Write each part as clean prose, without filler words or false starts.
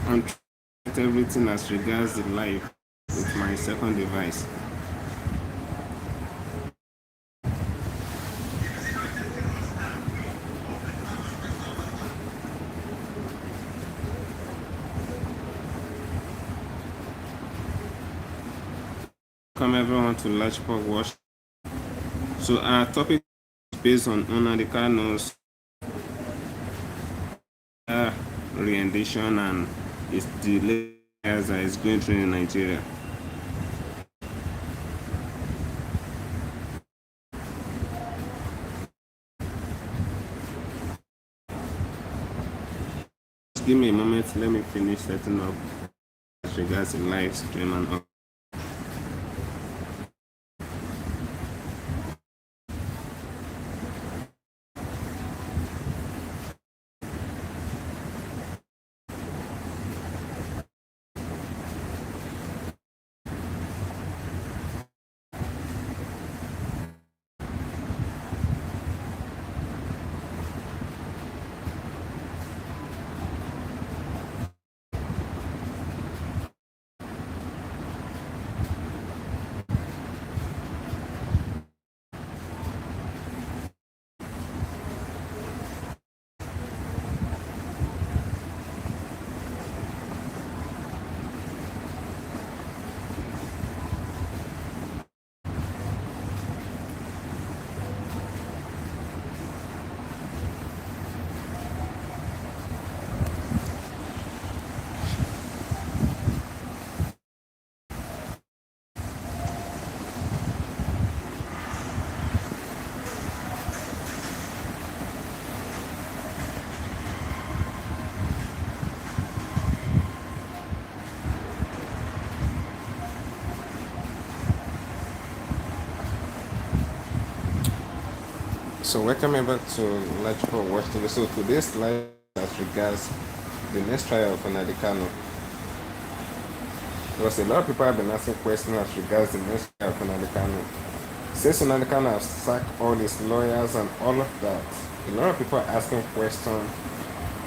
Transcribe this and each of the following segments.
and tried everything as regards the life with my second device. Welcome everyone to LAJUPOG Watch. So our topic is based on Nnamdi Kanu's rendition and its delays that is going through in Nigeria. Just give me a moment, let me finish setting up as regards the live stream and all. So welcome back to LAJUPOG Watch TV. So today's live as regards the next trial of Nnamdi Kanu. Because a lot of people have been asking questions as regards the next trial of Nnamdi Kanu. Since Nnamdi Kanu has sacked all his lawyers and all of that, a lot of people are asking questions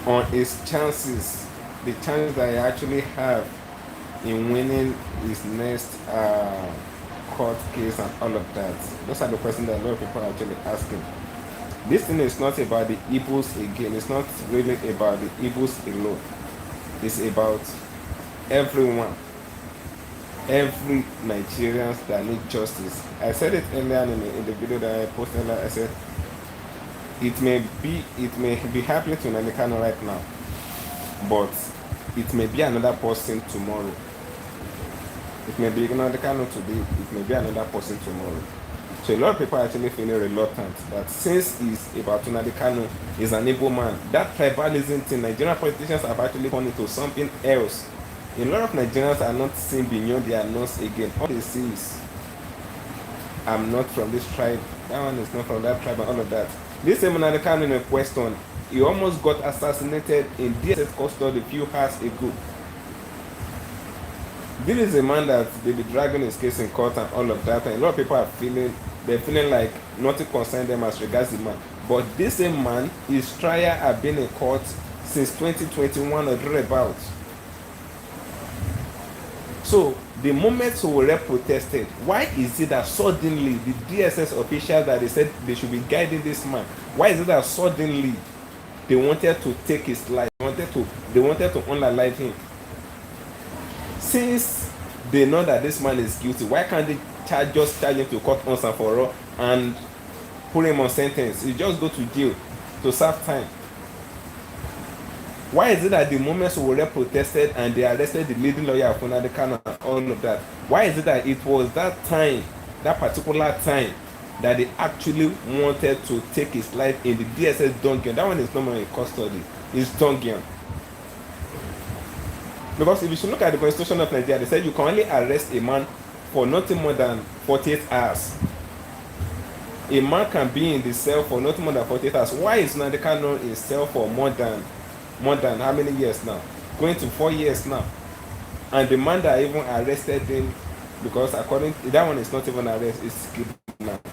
on his chances, the chances that he actually have in winning his next court case and all of that. Those are the questions that a lot of people are actually asking. This thing is not about the Igbos again. It's not really about the Igbos alone. It's about everyone, every Nigerians that need justice. I said it earlier in the video that I posted earlier. I said it may be happening to Nnamdi Kanu right now, but it may be another person tomorrow. It may be Nnamdi Kanu today. It may be another person tomorrow. So a lot of people are actually feeling reluctant that since it's about Nnamdi Kanu, is an able man, that tribalism thing, Nigerian politicians have actually turned into something else. A lot of Nigerians are not seeing beyond their nose again. All they see is, I'm not from this tribe, that one is not from that tribe, and all of that. This same Nnamdi Kanu in a question, he almost got assassinated in DSS custody a few hours ago. This is a man that they be dragging his case in court and all of that, and a lot of people are feeling like nothing concerns them as regards the man. But this same man, his trial have been in court since 2021 or thereabout. So the moment Sowore protested, why is it that suddenly the DSS officials that they said they should be guiding this man, why is it that suddenly they wanted to take his life, they wanted to unalive him? Since they know that this man is guilty, why can't they just charge him to court once and for all and put him on sentence? He just go to jail to serve time. Why is it that the moment Sowore protested and they arrested the leading lawyer of Nnamdi Kanu and all of that, why is it that it was that time, that particular time, that they actually wanted to take his life in the DSS dungeon? That one is no more in custody, it's dungeon. Because if you should look at the constitution of Nigeria, they said you can only arrest a man for nothing more than 48 hours. A man can be in the cell for nothing more than 48 hours. Why is Nnamdi Kanu in cell for more than how many years now? Going to 4 years now. And the man that even arrested him, because according to that one is not even arrest, it's kidnap.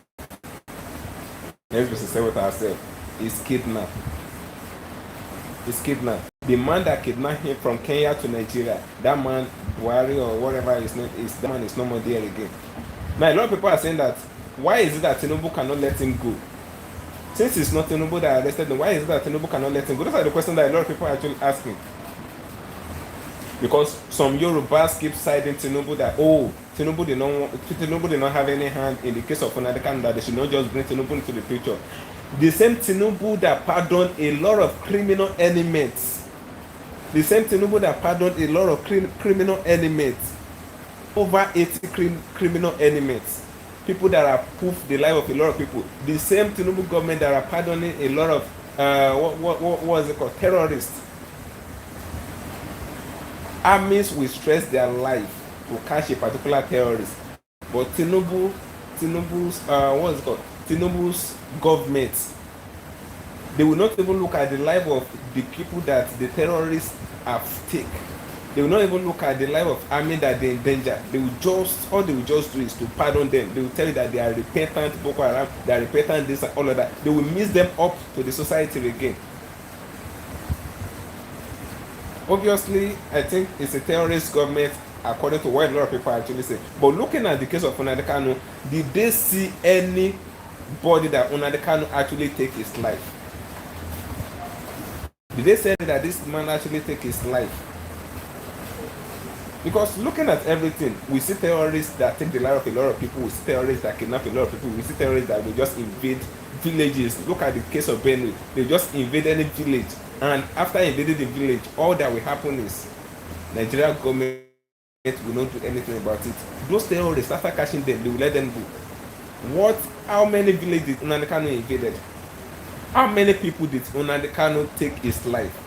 Let's be sincere with ourselves. It's kidnap. It's kidnap. The man that kidnapped him from Kenya to Nigeria, that man, Buhari or whatever his name is, that man is no more there again. Now, a lot of people are saying that, why is it that Tinubu cannot let him go? Since it's not Tinubu that arrested him, why is it that Tinubu cannot let him go? Those are the questions that a lot of people are actually asking. Because some Yorubas keep citing Tinubu that, oh, Tinubu did not have any hand in the case of Nnamdi Kanu, that they should not just bring Tinubu into the picture. The same Tinubu that pardoned a lot of criminal elements. The same Tinubu that pardoned a lot of criminal elements. Over 80 criminal elements. People that have poofed the life of a lot of people. The same Tinubu government that are pardoning a lot of, what was it called? Terrorists. Armies will stress their life to catch a particular terrorist. But Tinubu's government, they will not even look at the life of the people that the terrorists have taken. They will not even look at the life of army that they endanger. All they will just do is to pardon them. They will tell you that they are repentant Boko Haram, they are repentant this and all of that. They will mix them up to the society again. Obviously, I think it's a terrorist government, according to what a lot of people actually say. But looking at the case of Nnamdi Kanu, did they see anybody that Nnamdi Kanu actually take his life? Did they say that this man actually take his life? Because looking at everything, we see terrorists that take the life of a lot of people, we see terrorists that kidnap a lot of people, we see terrorists that will just invade villages. Look at the case of Benue. They just invade any village, and after invading the village, all that will happen is Nigeria government will not do anything about it. Those terrorists, after catching them, they will let them go. How many villages did Nnamdi Kanu invaded? How many people did Nnamdi Kanu take his life?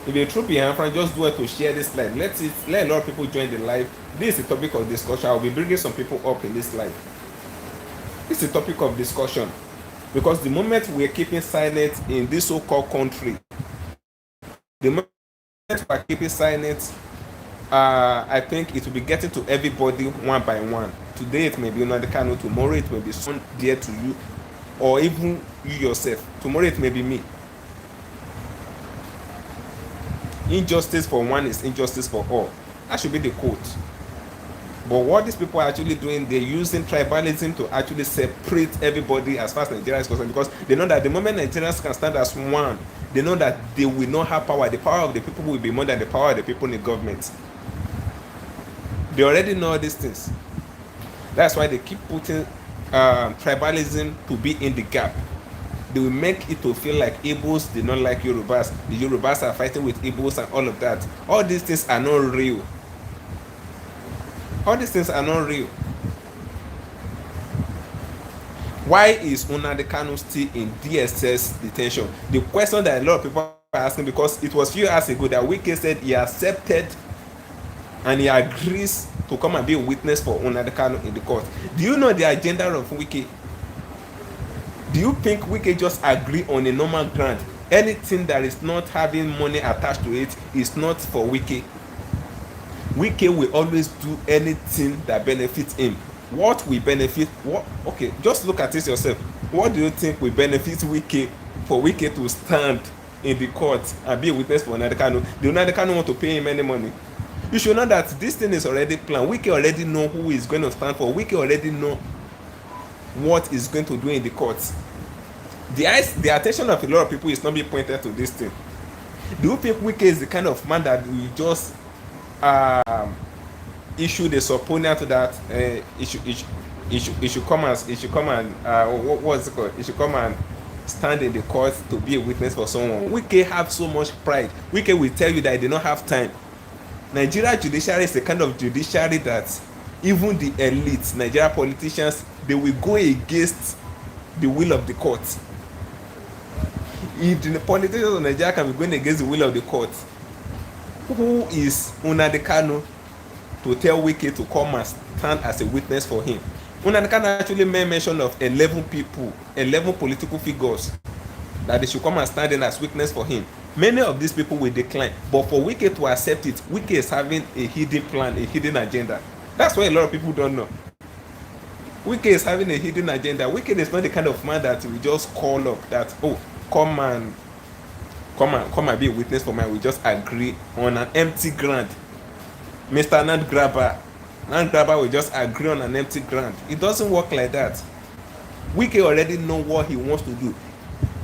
If you're true Biafran, just do it to share this live. Let a lot of people join the live. This is a topic of discussion. I'll be bringing some people up in this live. This is a topic of discussion. Because the moment we're keeping silent in this so-called country, the moment we're keeping silent, I think it will be getting to everybody one by one. Today it may be Nnamdi Kanu, tomorrow it may be someone dear to you, or even you yourself. Tomorrow it may be me. Injustice for one is injustice for all. That should be the quote. But what these people are actually doing, they're using tribalism to actually separate everybody as far as Nigeria is concerned, because they know that the moment Nigerians can stand as one, they know that they will not have power. The power of the people will be more than the power of the people in the government. They already know these things. That's why they keep putting tribalism to be in the gap. They will make it to feel like Igbos did not like Yorubas. The Yorubas are fighting with Igbos and all of that. All these things are not real. All these things are not real. Why is Nnamdi Kanu still in DSS detention? The question that a lot of people are asking, because it was few hours ago that Wike said he accepted and he agrees to come and be a witness for Nnamdi Kanu in the court. Do you know the agenda of Wike? Do you think Wike just agree on a normal grant? Anything that is not having money attached to it is not for Wike. Wike will always do anything that benefits him. What will benefit? Okay, just look at this yourself. What do you think will benefit Wike for Wike to stand in the court and be a witness for Nnamdi Kanu? Do Nnamdi Kanu want to pay him any money? You should know that this thing is already planned. Wike already know who is going to stand for. Wike already know what is going to do in the courts. The attention of a lot of people is not being pointed to this thing. Do you think Wike is the kind of man that will just issue the subpoena to that? It should come and what's it called? It should come and stand in the court to be a witness for someone. Wike have so much pride. Wike will tell you that they do not have time. Nigeria judiciary is the kind of judiciary that even the elites, Nigeria politicians, they will go against the will of the court. If the politicians of Nigeria can be going against the will of the court, who is Nnamdi Kanu to tell Wike to come and stand as a witness for him? Nnamdi Kanu actually made mention of 11 people, 11 political figures, that they should come and stand in as witness for him. Many of these people will decline, but for Wike to accept it, Wike is having a hidden plan, a hidden agenda. That's why a lot of people don't know. Wike is having a hidden agenda. Wike is not the kind of man that will just call up that, oh, come and come and be a witness for mine. We just agree on an empty ground. Mr. Land grabber will just agree on an empty ground. It doesn't work like that. Wike already know what he wants to do.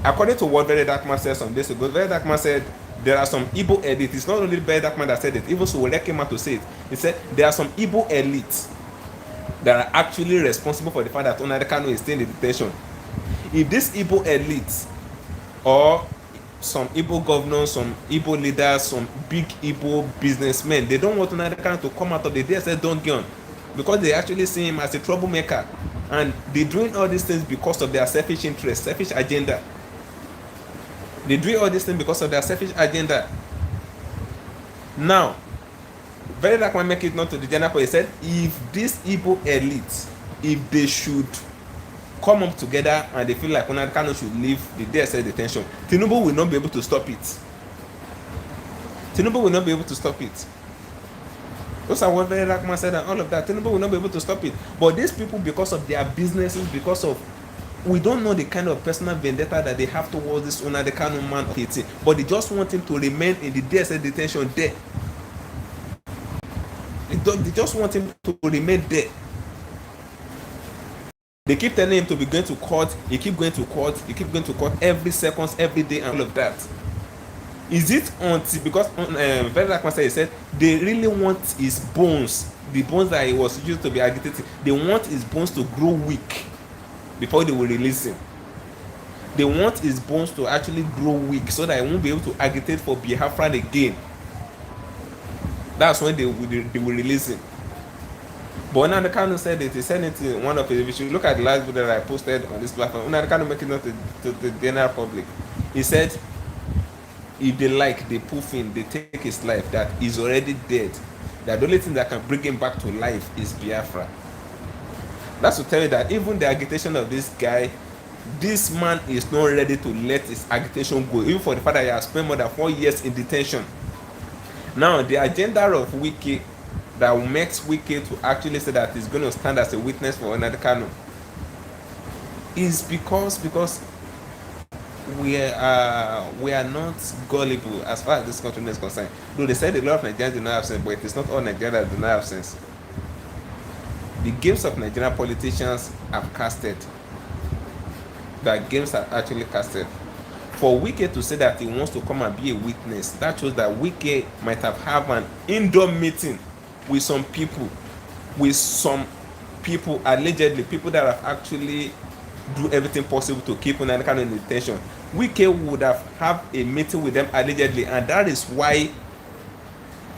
According to what Very Dark Man said some days ago, Very Dark Man said there are some Igbo elites. It's not only Very Dark Man that said it, even Sowore came out to say it. He said there are some Igbo elites that are actually responsible for the fact that Nnamdi Kanu is still in detention. If these Igbo elites or some Igbo governors, some Igbo leaders, some big Igbo businessmen, they don't want Nnamdi Kanu to come out of the DSS dungeon because they actually see him as a troublemaker, and they're doing all these things because of their selfish interest, selfish agenda. They do all these things because of their selfish agenda. Now, Very Dark Man make it known to the general public. He said, if these Igbo elites, if they should come up together and they feel like Nnamdi Kanu should leave the DSS detention, Tinubu will not be able to stop it. Tinubu will not be able to stop it. Those are what Very Dark Man said and all of that. Tinubu will not be able to stop it. But these people, because of their businesses, because of, we don't know the kind of personal vendetta that they have towards this Nnamdi Kanu man of 18, but they just want him to remain in the DSS detention there. They just want him to remain there. They keep telling him to be going to court. He keep going to court. He keep going to court every second, every day, and all of that. Is it until, because Very Dark Man said they really want his bones, the bones that he was used to be agitating, they want his bones to grow weak before they will release him. They want his bones to actually grow weak so that he won't be able to agitate for Biafra again. That's when they will release him. But Nnamdi Kanu said it. He said it in one of his. If you should look at the last video that I posted on this platform, Nnamdi Kanu making it to the general public. He said, if they like, they poof in, they take his life, that he's already dead. That the only thing that can bring him back to life is Biafra. That's to tell you that even the agitation of this guy, this man is not ready to let his agitation go, even for the fact that he has spent more than 4 years in detention. Now, the agenda of Wike that makes Wike to actually say that he's going to stand as a witness for Nnamdi Kanu is because we are not gullible as far as this country is concerned. Though they said a lot of Nigerians do not have sense, but it is not all Nigerians that do not have sense. The games of Nigerian politicians have casted. The games are actually casted. For Wike to say that he wants to come and be a witness, that shows that Wike might have an indoor meeting with some people, allegedly, people that have actually do everything possible to keep Nnamdi Kanu in detention. Wike would have a meeting with them allegedly, and that is why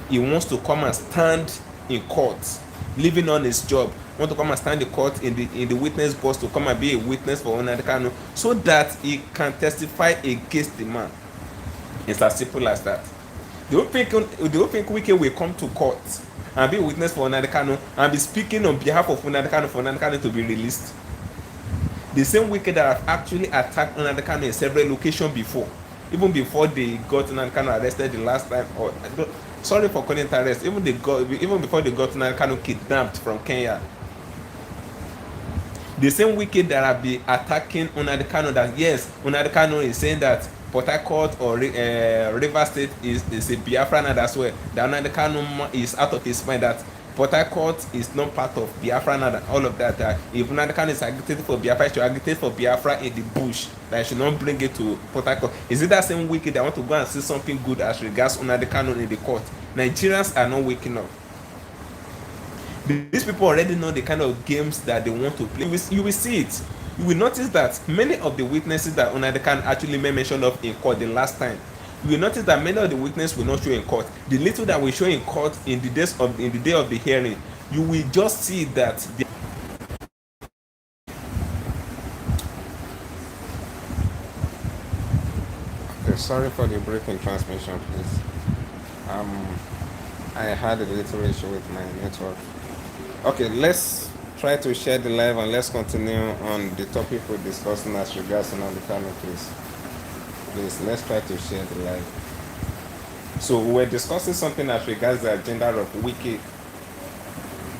he wants to come and stand in court, leaving on his job, want to come and stand in court in the witness box to come and be a witness for Nnamdi Kanu so that he can testify against the man. It's as simple as that. They don't think Wike will come to court and be a witness for Nnamdi Kanu and be speaking on behalf of Nnamdi Kanu for Nnamdi Kanu to be released. The same Wike that have actually attacked Nnamdi Kanu in several locations before, even before they got Nnamdi Kanu arrested the last time, or sorry for calling it arrest, even before they got Nnamdi Kanu kidnapped from Kenya. The same Wike that have been attacking Nnamdi Kanu, that yes, Nnamdi Kanu is saying that Port Harcourt or Rivers State is a Biafran, and that's where that Nnamdi Kanu is out of his mind, that Port Harcourt is not part of Biafra and all of that. That if Nnamdi Kanu is agitating for Biafra, he should agitate for Biafra in the bush. That he should not bring it to Port Harcourt. Is it that same Wike that want to go and see something good as regards Nnamdi Kanu in the court? Nigerians are not waking up. These people already know the kind of games that they want to play. You will see it. You will notice that many of the witnesses that Nnamdi Kanu actually made mention of in court the last time, you will notice that many of the witnesses will not show in court. The little that will show in court in the day of the hearing, you will just see that okay, sorry for the break in transmission, please. I had a little issue with my network. Okay, let's try to share the live and let's continue on the topic we're discussing as regards to Nnamdi Kanu, please. Please, let's try to share the live. So we're discussing something as regards the agenda of Wike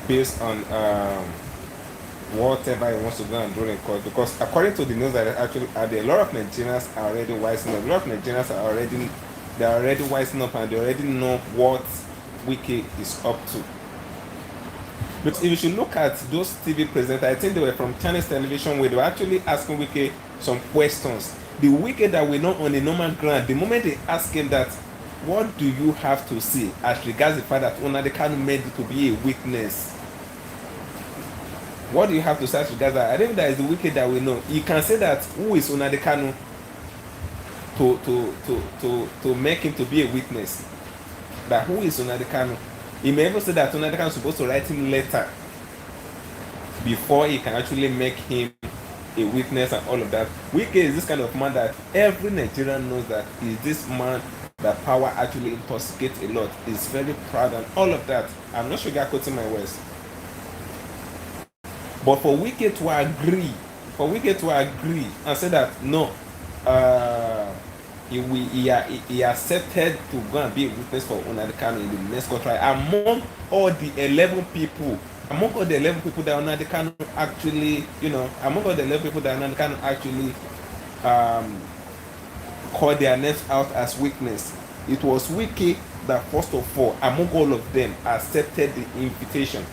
based on whatever he wants to go and do in court, because according to the news that actually are there, a lot of Nigerians are already wising up. A lot of Nigerians are already wising up, and they already know what Wike is up to. Because if you should look at those TV presenters, I think they were from Chinese television, where they were actually asking Wike some questions. The Wike that we know on a normal ground, the moment they ask him that, what do you have to say as regards the fact that Nnamdi Kanu made it to be a witness? What do you have to say as regards that? I think that is the Wike that we know. You can say that who is Nnamdi Kanu to make him to be a witness. That who is Nnamdi Kanu? He may even say that Nnamdi Kanu is supposed to write him letter before he can actually make him a witness and all of that. Wike is this kind of man that every Nigerian knows that is this man that power actually intoxicates a lot. Is very proud and all of that. I'm not sugarcoating my words. But for Wike to agree and say that no, he accepted to go and be a witness for Nnamdi Kanu in the next court trial among all the 11 people that Nnamdi Kanu actually, called their names out as witness. It was Wike that first of all, among all of them, accepted the invitation.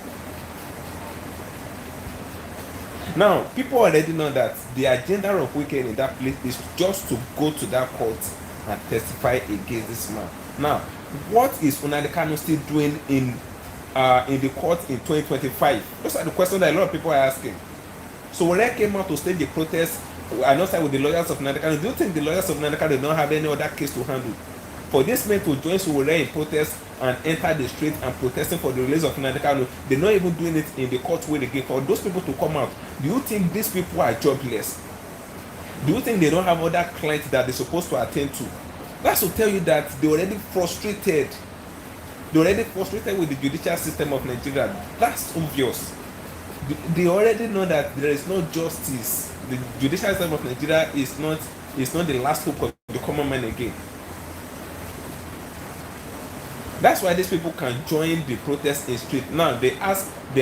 Now, people already know that the agenda of Wike in that place is just to go to that court and testify against this man. Now, what is Nnamdi Kanu still doing in the court in 2025? Those are the questions that a lot of people are asking. So when I came out to stage the protest, I know with the lawyers of Nnamdi Kanu, do you think the lawyers of Nnamdi Kanu don't have any other case to handle? For this men to join Sowore in protest and enter the street and protesting for the release of Nnamdi Kanu, they're not even doing it in the court way again. For those people to come out, do you think these people are jobless? Do you think they don't have other clients that they're supposed to attend to? That's to tell you that they're already frustrated. They're already frustrated with the judicial system of Nigeria. That's obvious. They already know that there is no justice. The judicial system of Nigeria is not the last hope of the common man again. That's why these people can join the protest in street. Now they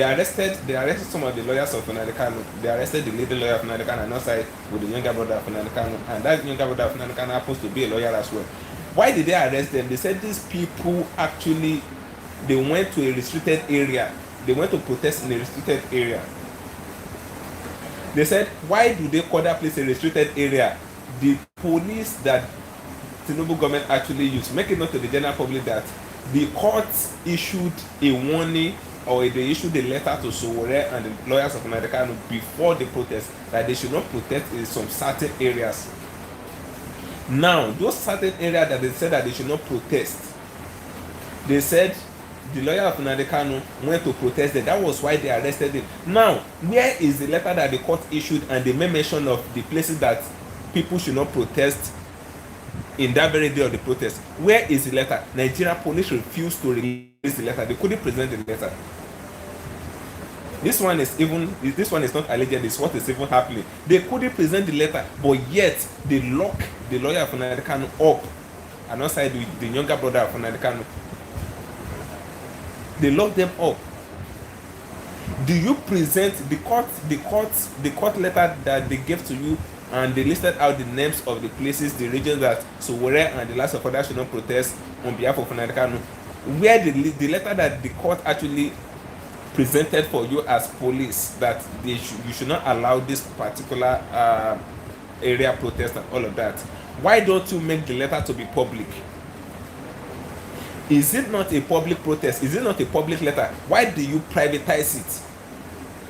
arrested some of the lawyers of Nnamdi Kanu. They arrested the leading lawyer of Nnamdi Kanu and outside with the younger brother of Nnamdi Kanu, and that younger brother of Nnamdi Kanu happens to be a lawyer as well. Why did they arrest them? They said these people actually, they went to a restricted area. They went to protest in a restricted area. They said, why do they call that place a restricted area? The police that Tinubu government actually used, make it known to the general public that the court issued a warning, or they issued a letter to Sowore and the lawyers of Nnamdi Kanu before the protest that they should not protest in some certain areas. Now, those certain areas that they said that they should not protest, they said the lawyer of Nnamdi Kanu went to protest there. That was why they arrested him. Now, where is the letter that the court issued and they made mention of the places that people should not protest in that very day of the protest? Where is the letter? Nigeria police refused to release the letter. They couldn't present the letter. This one is not alleged. It's what is even happening. They couldn't present the letter, but yet they lock the lawyer of Nnamdi Kanu up, and outside the younger brother of Nnamdi Kanu. They lock them up. Do you present the court letter that they gave to you, and they listed out the names of the places, the regions that Sowore and the last of others should not protest on behalf of Nnamdi Kanu? Where the letter that the court actually presented for you as police, that you should not allow this particular area protest and all of that? Why don't you make the letter to be public? Is it not a public protest? Is it not a public letter? Why do you privatize it?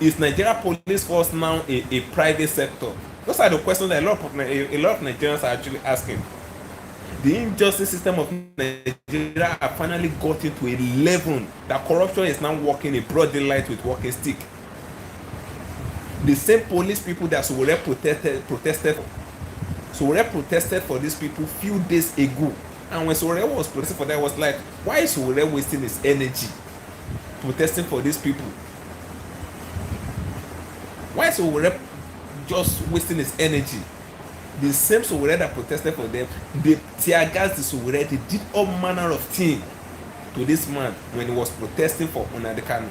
Is Nigeria police force now a private sector? Those are the questions that a lot of Nigerians are actually asking. The injustice system of Nigeria have finally got into a level that corruption is now working in broad daylight with walking stick. The same police people that Sowore protested for these people few days ago. And when Sowore was protesting for that, I was like, why is Sowore wasting his energy protesting for these people? Why is Sowore just wasting his energy? The same Sowore that protested for them, they tear gas the Sowore, they did all manner of things to this man when he was protesting for Nnamdi Kanu.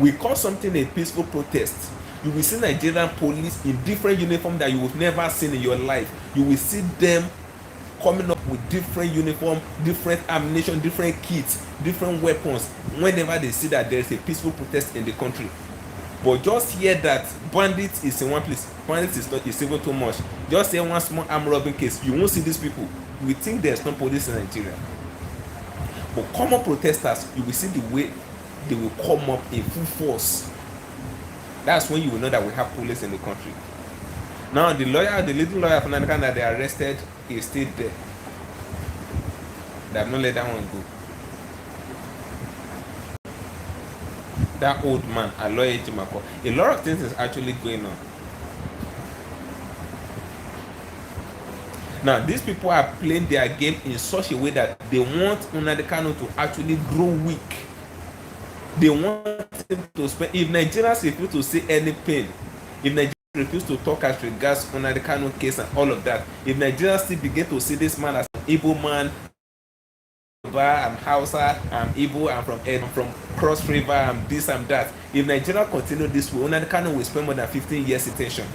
We call something a peaceful protest. You will see Nigerian police in different uniform that you have never seen in your life. You will see them coming up with different uniform, different ammunition, different kits, different weapons whenever they see that there is a peaceful protest in the country. But just hear that bandits is in one place, bandits is not, is even too much. Just hear one small arm robbing case, you won't see these people. We think there's no police in Nigeria. But common protesters, you will see the way they will come up in full force. That's when you will know that we have police in the country. Now the lawyer, the little lawyer from Nnamdi that they arrested is still there. They have not let that one go. That old man, LAJUPOG, a lot of things is actually going on. Now these people are playing their game in such a way that they want Nnamdi Kanu to actually grow weak. They want him to spend. If Nigerians refuse to see any pain, if Nigerians refuse to talk as regards Nnamdi Kanu case and all of that, if Nigerians still begin to see this man as an evil man, I'm Hausa, I'm Igbo, I'm from Cross River, I'm this, I'm that. If Nigeria continue this way, Nnamdi Kanu will spend more than 15 years detention.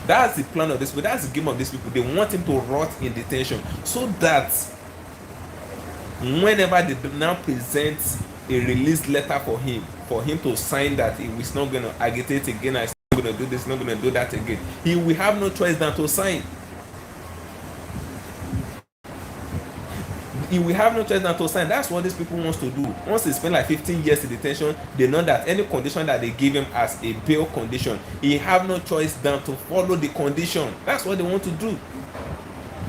That's the plan of this people. That's the game of these people. They want him to rot in detention so that whenever they now present a release letter for him to sign that he is not going to agitate again, he's not going to do this, not going to do that again, he will have no choice than to sign. He will have no choice than to sign. That's what these people wants to do. Once they spend like 15 years in detention, they know that any condition that they give him as a bail condition, he have no choice than to follow the condition. That's what they want to do.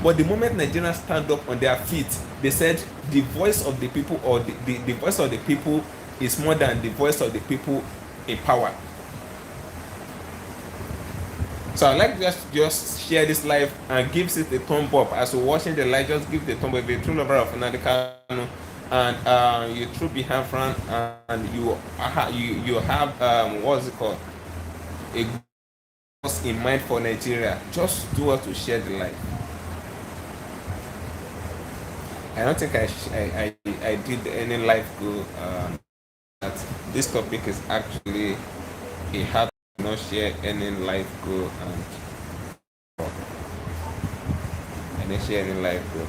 But the moment Nigerians stand up on their feet, they said the voice of the people, or the voice of the people is more than the voice of the people in power. So I'd like to just share this live and give it a thumb up. As you're watching the live, just give the thumb up. If you're a true lover of Nnamdi Kanu and you're true Biafran and you have what's it called, a goal in mind for Nigeria, just do what to share the live. I don't think I did any live go. That this topic is actually a hard. Not share any live go and share any live go.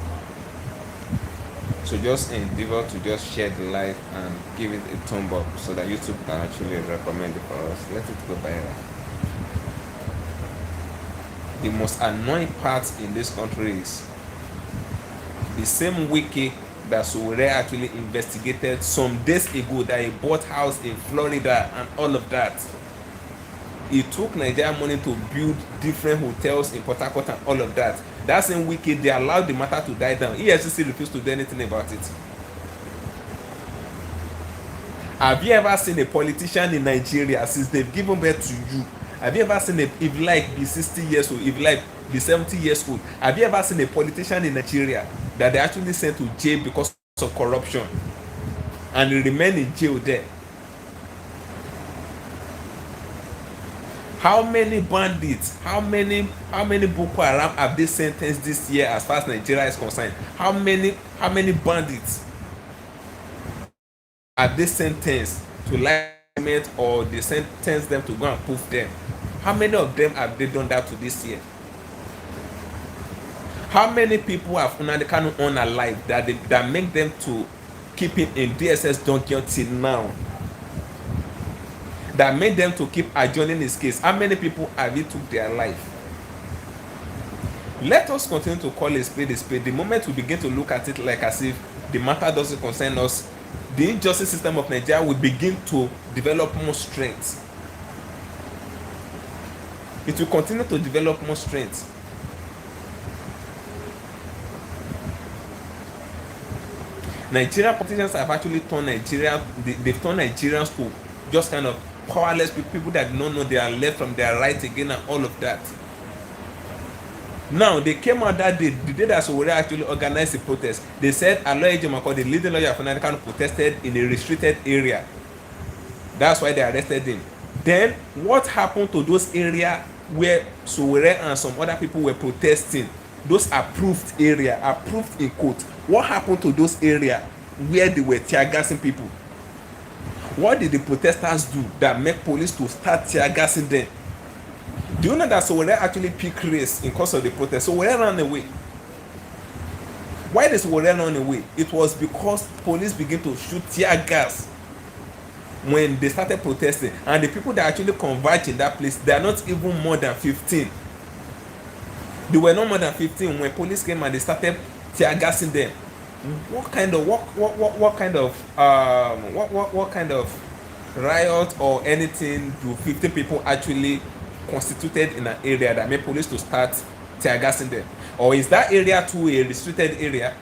So just endeavor to just share the live and give it a thumb up so that YouTube can actually recommend it for us. Let it go viral. The most annoying part in this country is the same Wike that Sowore actually investigated some days ago, that he bought house in Florida and all of that. It took Nigerian money to build different hotels in Port Harcourt and all of that. That same Wike, they allowed the matter to die down. EFCC refused to do anything about it. Have you ever seen a politician in Nigeria since they've given birth to you? Have you ever seen if you like be 60 years old, if you like be 70 years old, have you ever seen a politician in Nigeria that they actually sent to jail because of corruption and remain in jail there? How many bandits, how many Boko Haram have they sentenced this year as far as Nigeria is concerned? How many bandits have they sentenced to life, or they sentenced them to go and poof them? How many of them have they done that to this year? How many people have Nnamdi Kanu unalive that make them to keep him in DSS dungeon till now? That made them to keep adjourning his case? How many people have he took their life? Let us continue to call a spade a spade. The moment we begin to look at it like as if the matter doesn't concern us, the injustice system of Nigeria will begin to develop more strength. It will continue to develop more strength. Nigerian politicians have actually turned Nigeria, they've turned Nigerians to just kind of powerless people that don't know their left from their right again and all of that. Now they came out that day, the day that Sowore actually organized the protest. They said LAJUPOG, the leading lawyer of Nnamdi Kanu, protested in a restricted area. That's why they arrested him. Then what happened to those areas where Sowore and some other people were protesting? Those approved area, approved in quote. What happened to those areas where they were tear gassing people? What did the protesters do that make police to start tear gassing them? Do you know that Sowore actually picked race in cause of the protest? Sowore ran away. Why did Sowore run away? It was because police began to shoot tear gas when they started protesting, and the people that actually converged in that place, they are not even more than 15. They were not more than 15 when police came and they started tear gassing them. What kind of riot or anything do 15 people actually constituted in an area that made police to start tear gassing them? Or is that area too a restricted area?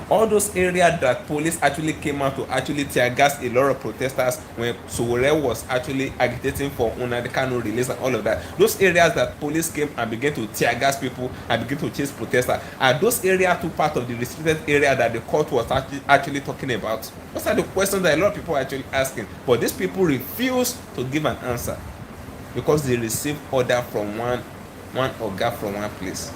All those areas that police actually came out to actually tear gas a lot of protesters when Sowore was actually agitating for Nnamdi Kanu release and all of that. Those areas that police came and began to tear gas people and begin to chase protesters, are those areas too part of the restricted area that the court was actually talking about? Those are the questions that a lot of people are actually asking, but these people refuse to give an answer because they received order from one oga from one place.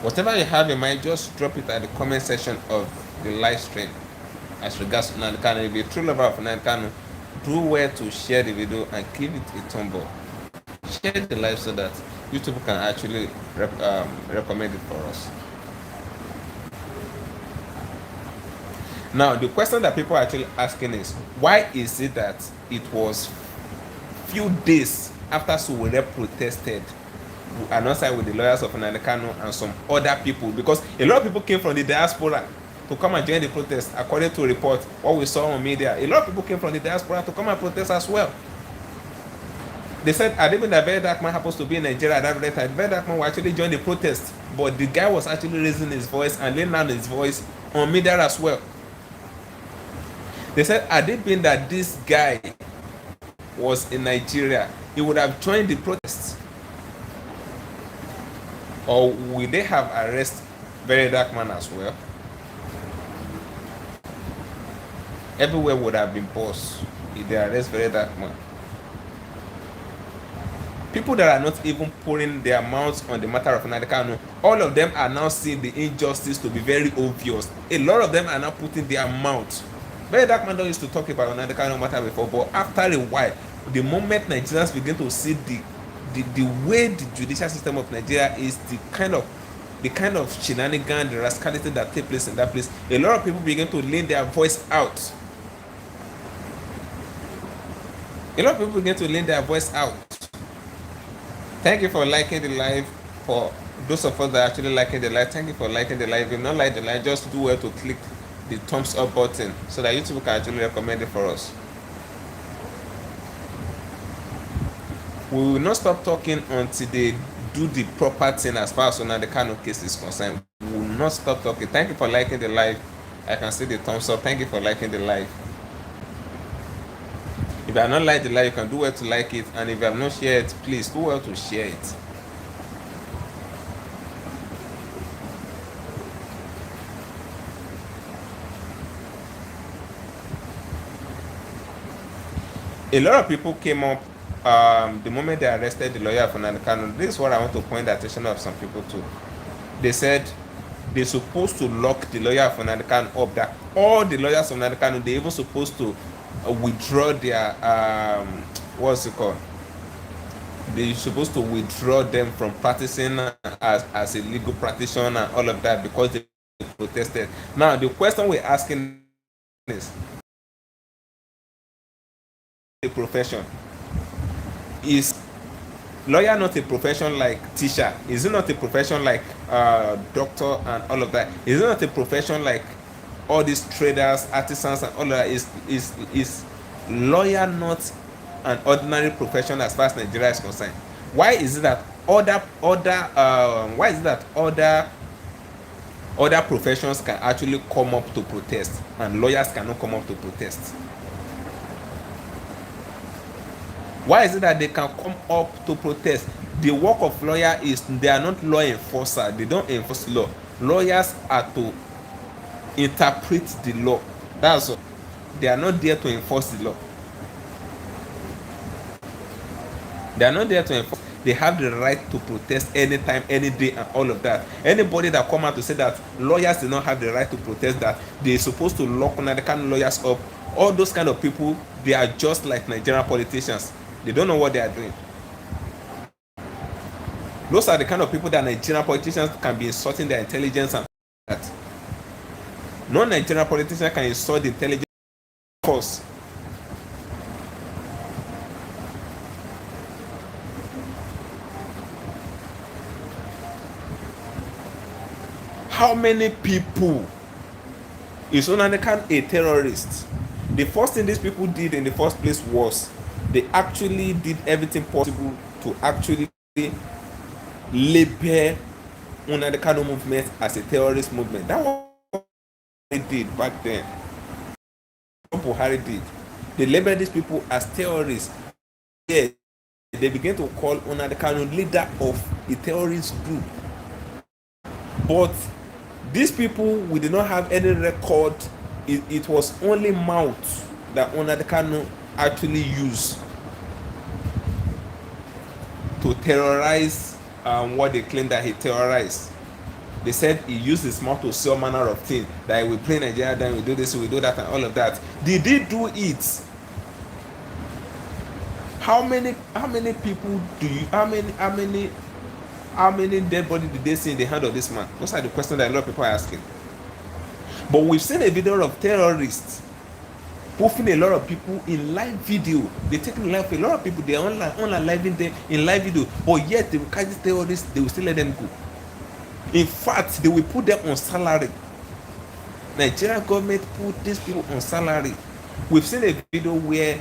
Whatever you have in mind, just drop it at the comment section of the live stream. As regards to Nnamdi Kanu, if you're a true lover of Nnamdi Kanu, do well to share the video and give it a thumb up. Share the live so that YouTube can actually recommend it for us. Now, the question that people are actually asking is, why is it that it was few days after Sowore protested, alongside with the lawyers of Nnamdi Kanu and some other people, because a lot of people came from the diaspora to come and join the protest, according to a report, what we saw on media. A lot of people came from the diaspora to come and protest as well. They said, I didn't that very dark man happens to be in Nigeria at that very time. Very dark man will actually join the protest, but the guy was actually raising his voice and laying down his voice on media as well. They said, had it been that this guy was in Nigeria, he would have joined the protest. Or will they have arrested very dark man as well? Everywhere would have been paused if they arrest very dark man. People that are not even putting their mouths on the matter of Nnamdi Kanu, all of them are now seeing the injustice to be very obvious. A lot of them are now putting their mouths. Very dark man don't used to talk about Nnamdi Kanu matter before, but after a while, the moment Nigerians begin to see the way the judicial system of Nigeria is, the kind of shenanigan, the rascality that take place in that place, a lot of people begin to lend their voice out. A lot of people begin to lend their voice out. Thank you for liking the live. For those of us that are actually liking the live, thank you for liking the live. If you not like the live, just do well to click the thumbs up button so that YouTube can actually recommend it for us. We will not stop talking until they do the proper thing as far as Nnamdi Kanu case is concerned. We will not stop talking. Thank you for liking the live. I can see the thumbs up. Thank you for liking the live. If you have not liked the live, you can do well to like it, and if you have not shared it, please do well to share it. A lot of people came up the moment they arrested the lawyer for Nnamdi Kanu. This is what I want to point the attention of some people to. They said they're supposed to lock the lawyer for Nnamdi Kanu up. That all the lawyers of Nnamdi Kanu, they're even supposed to withdraw their what's it called? They're supposed to withdraw them from practicing as a legal practitioner and all of that because they protested. Now the question we're asking is, the profession, is lawyer not a profession like teacher? Is it not a profession like doctor and all of that? Is it not a profession like all these traders, artisans and all of that? Is lawyer not an ordinary profession as far as Nigeria is concerned? Why is it that other professions can actually come up to protest and lawyers cannot come up to protest? Why is it that they can come up to protest? The work of lawyer is, they are not law enforcer. They don't enforce law. Lawyers are to interpret the law. That's all. They are not there to enforce the law. They are not there to enforce. they have the right to protest anytime, any day, and all of that. Anybody that come out to say that lawyers do not have the right to protest, that they're supposed to lock Nnamdi Kanu lawyers up, all those kind of people, they are just like Nigerian politicians. They don't know what they are doing. Those are the kind of people that Nigerian politicians can be insulting their intelligence and that. Non-Nigerian politicians can insult the intelligence force. How many people is Nnamdi Kanu a terrorist? The first thing these people did in the first place was they actually did everything possible to actually label Nnamdi Kanu movement as a terrorist movement. That was what they did back then. What Buhari did. They labeled these people as terrorists. Yeah, they began to call Nnamdi Kanu leader of a terrorist group. But these people, we did not have any record. It was only mouth that Nnamdi Kanu actually used to terrorize what they claim that he terrorized. They said he used his mouth to say all manner of things, that he will play Nigeria, then we do this, we do that, and all of that. Did he do it? How many people do you, how many dead bodies did they see in the hand of this man? Those are the questions that a lot of people are asking. But we've seen a video of terrorists poofing a lot of people in live video. They're taking live a lot of people, they're online live them in live video, but yet they will catch these terrorists, they will still let them go. In fact, they will put them on salary. Nigerian government put these people on salary. We've seen a video where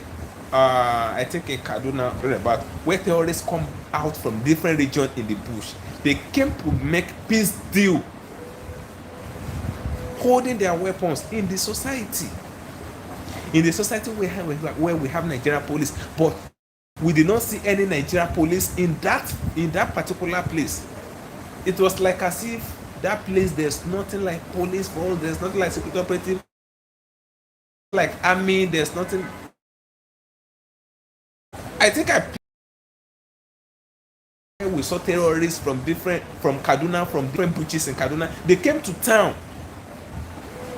I think in Kaduna, about where terrorists come out from different regions in the bush. They came to make peace deal, holding their weapons in the society. In the society where we have Nigerian police, but we did not see any Nigerian police in that particular place. It was like as if that place, there's nothing like police force, there's nothing like security operative, like army, there's nothing. I think we saw terrorists from Kaduna, from different buches in Kaduna. They came to town.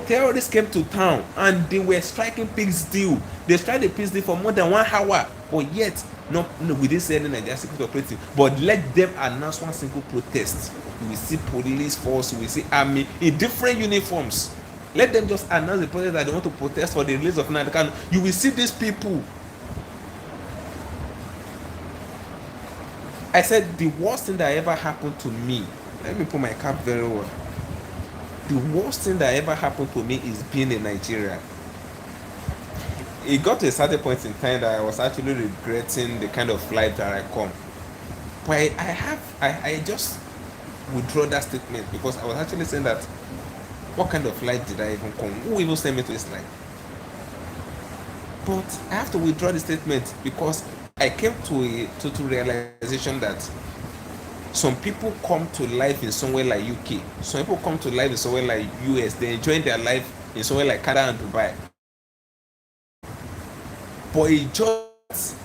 Terrorists came to town and they were striking peace deal. They strike the peace deal for more than 1 hour, but yet no, we didn't see any Nigerian security operative. But let them announce one single protest. You will see police force, you will see army in different uniforms. Let them just announce the protest that they want to protest for the release of Nnamdi Kanu. You will see these people. I said the worst thing that ever happened to me. Let me put my cap very well. The worst thing that ever happened to me is being in Nigeria. It got to a certain point in time that I was actually regretting the kind of life that I come. But I just withdraw that statement, because I was actually saying that what kind of life did I even come? Who even sent me to this life? But I have to withdraw the statement because I came to a total realization that some people come to life in somewhere like UK. Some people come to life in somewhere like US. They enjoy their life in somewhere like Canada and Dubai. But it just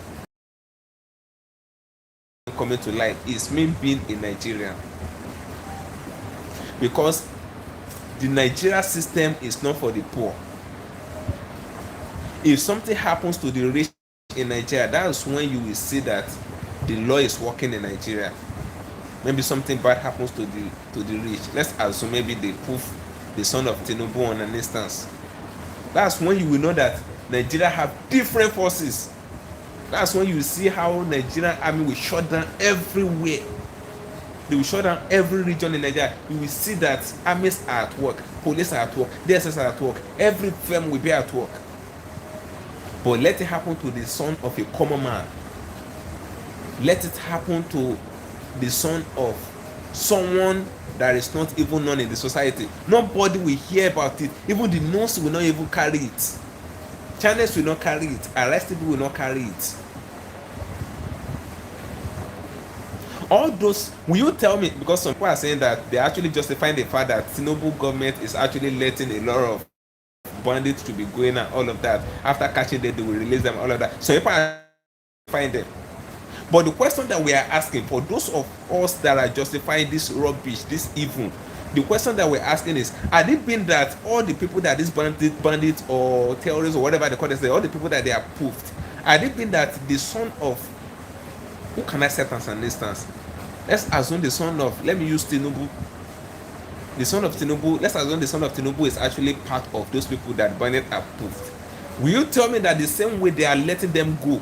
coming to life is me being a Nigerian. Because the Nigeria system is not for the poor. If something happens to the rich in Nigeria, that's when you will see that the law is working in Nigeria. Maybe something bad happens to the rich. Let's assume maybe they poof the son of Tinubu on an instance. That's when you will know that Nigeria have different forces. That's when you will see how Nigerian army will shut down everywhere. They will shut down every region in Nigeria. You will see that armies are at work, police are at work, DSS are at work, every firm will be at work. But let it happen to the son of a common man. Let it happen to the son of someone that is not even known in the society. Nobody will hear about it. Even the news will not even carry it. Channels will not carry it. Arrested people will not carry it. All those, will you tell me, because some people are saying that they actually justifying the fact that Tinubu government is actually letting a lot of bandits to be going and all of that. After catching them, they will release them, all of that. So people are justifying them. But the question that we are asking, for those of us that are justifying this rubbish, this evil, the question that we're asking is, had it been that all the people that these bandits or terrorists or whatever they call it, all the people that they are poofed, had it been that the son of, who can I set as an instance? Let's assume the son of, let me use Tinubu. The son of Tinubu, let's assume the son of Tinubu is actually part of those people that bandits are poofed. Will you tell me that the same way they are letting them go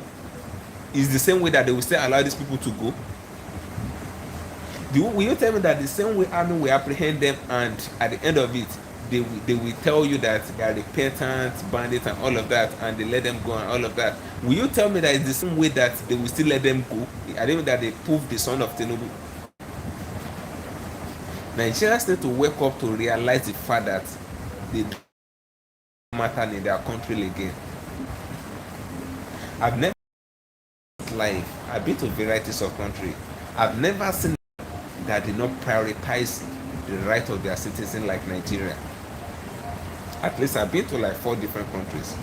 is the same way that they will still allow these people to go? Will you tell me that the same way army will apprehend them, and at the end of it they will tell you that they are repentant bandits and all of that, and they let them go and all of that? Will you tell me that it's the same way that they will still let them go? I don't mean that they prove the son of Tinubu. Nigerians need to wake up to realize the fact that they don't matter in their country again. I've never life, I've been to varieties of countries. I've never seen that did not prioritize the right of their citizens like Nigeria. At least I've been to like 4 different countries.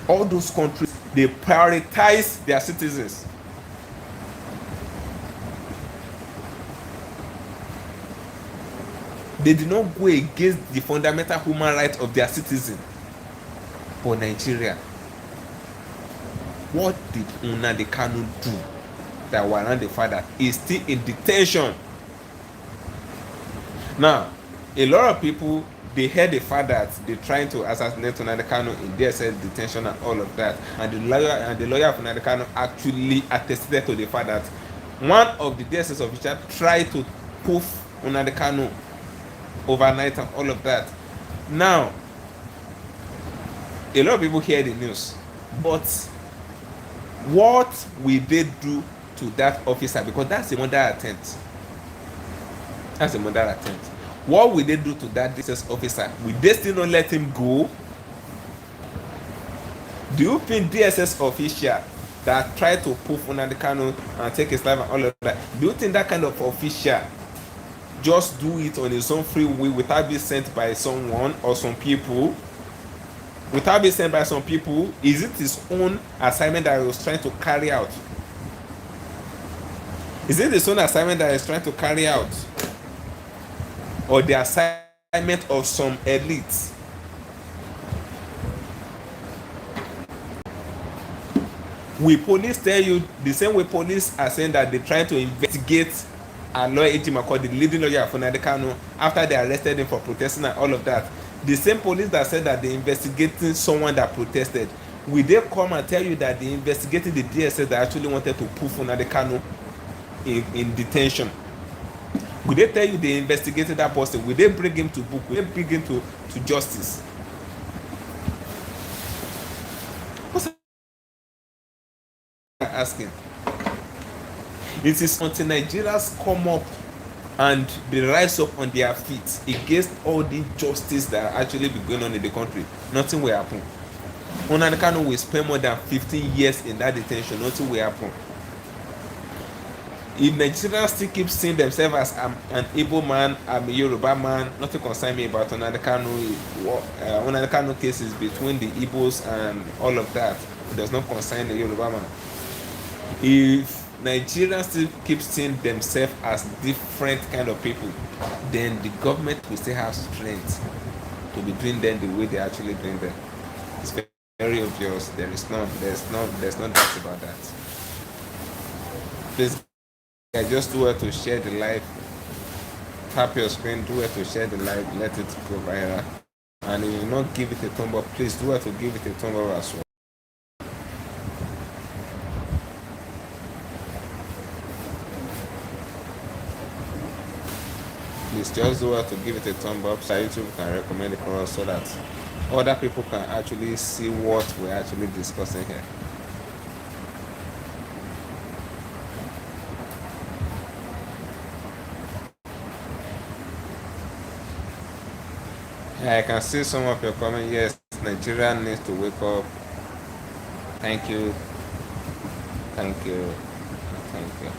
All those countries, they prioritize their citizens. They did not go against the fundamental human rights of their citizens. For Nigeria, what did Nnamdi Kanu do that warrant the fact that he's still in detention? Now, a lot of people, they heard the fact that they're trying to assassinate Nnamdi Kanu in DSS detention and all of that, and the lawyer of Nnamdi Kanu actually attested to the fact that one of the DSS officials tried to poof Nnamdi Kanu overnight and all of that. Now, a lot of people hear the news, but what will they do to that officer? Because that's a murder attempt. That's a murder attempt. What will they do to that DSS officer? Will they still not let him go? Do you think DSS official that tried to poof Nnamdi Kanu and take his life and all of that, do you think that kind of official just do it on his own free will without being sent by someone or some people? Without being sent by some people, is it his own assignment that he was trying to carry out? Is it his own assignment that he's trying to carry out, or the assignment of some elites? Will police tell you the same way police are saying that they're trying to investigate a lawyer, Ejima, the leading lawyer for Nnamdi Kanu, after they arrested him for protesting and all of that? The same police that said that they're investigating someone that protested, will they come and tell you that they're investigating the DSS that actually wanted to poof Nnamdi Kanu in detention? Will they tell you they investigated that person? Will they bring him to book? Will they bring him to justice? What's I'm asking? It is until Nigerians come up and they rise up on their feet against all the injustice that actually be going on in the country, nothing will happen. Nnamdi Kanu will spend more than 15 years in that detention, nothing will happen. If Nigerians still keep seeing themselves as an Igbo man, I'm a Yoruba man, nothing concern me about Nnamdi Kanu. Nnamdi Kanu cases between the Igbos and all of that, it does not concern the Yoruba man. If Nigerians still keep seeing themselves as different kind of people, then the government will still have strength to be doing them the way they actually doing them. It's very obvious. There's no doubt about that. Please, I just do it to share the live. Tap your screen, do it to share the live, let it go viral. And if you not give it a thumb up, please do it to give it a thumb up as well. Please just do it to give it a thumb up so YouTube can recommend it for us, so that other people can actually see what we're actually discussing here. I can see some of your comments. Yes, Nigeria needs to wake up. Thank you. Thank you. Thank you.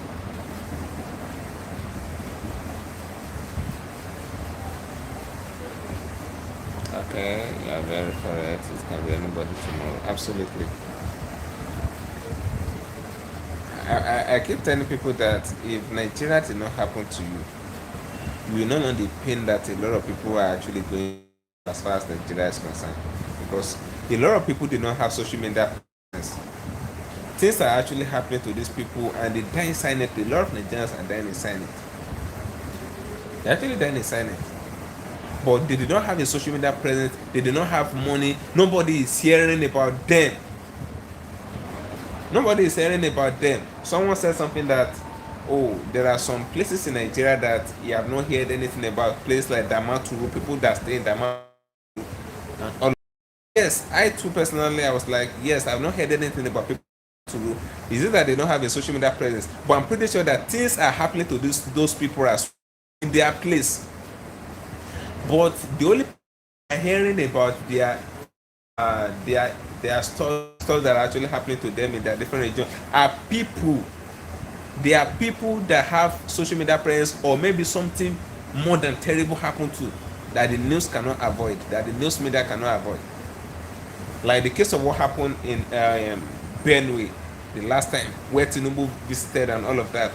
Okay, you are very correct. It can be anybody tomorrow. Absolutely. I keep telling people that if Nigeria did not happen to you, you will not know the pain that a lot of people are actually going as far as Nigeria is concerned. Because a lot of people did not have social media presence. Things are actually happening to these people and they die in silence. A lot of Nigerians are dying in silence. They actually dying in silence. But they did not have a social media presence. They did not have money. Nobody is hearing about them. Nobody is hearing about them. Someone said something that, oh, there are some places in Nigeria that you have not heard anything about. Places like Damaturu, people that stay in Damaturu and all. Yes, I too personally, I was like, yes, I've not heard anything about people to do. Is it that they don't have a social media presence? But I'm pretty sure that things are happening to those people as in their place. But the only people are hearing about their stuff that are actually happening to them in their different regions are people. They are people that have social media presence, or maybe something more than terrible happened to that the news cannot avoid, that the news media cannot avoid. Like the case of what happened in Benue the last time, where Tinubu visited and all of that.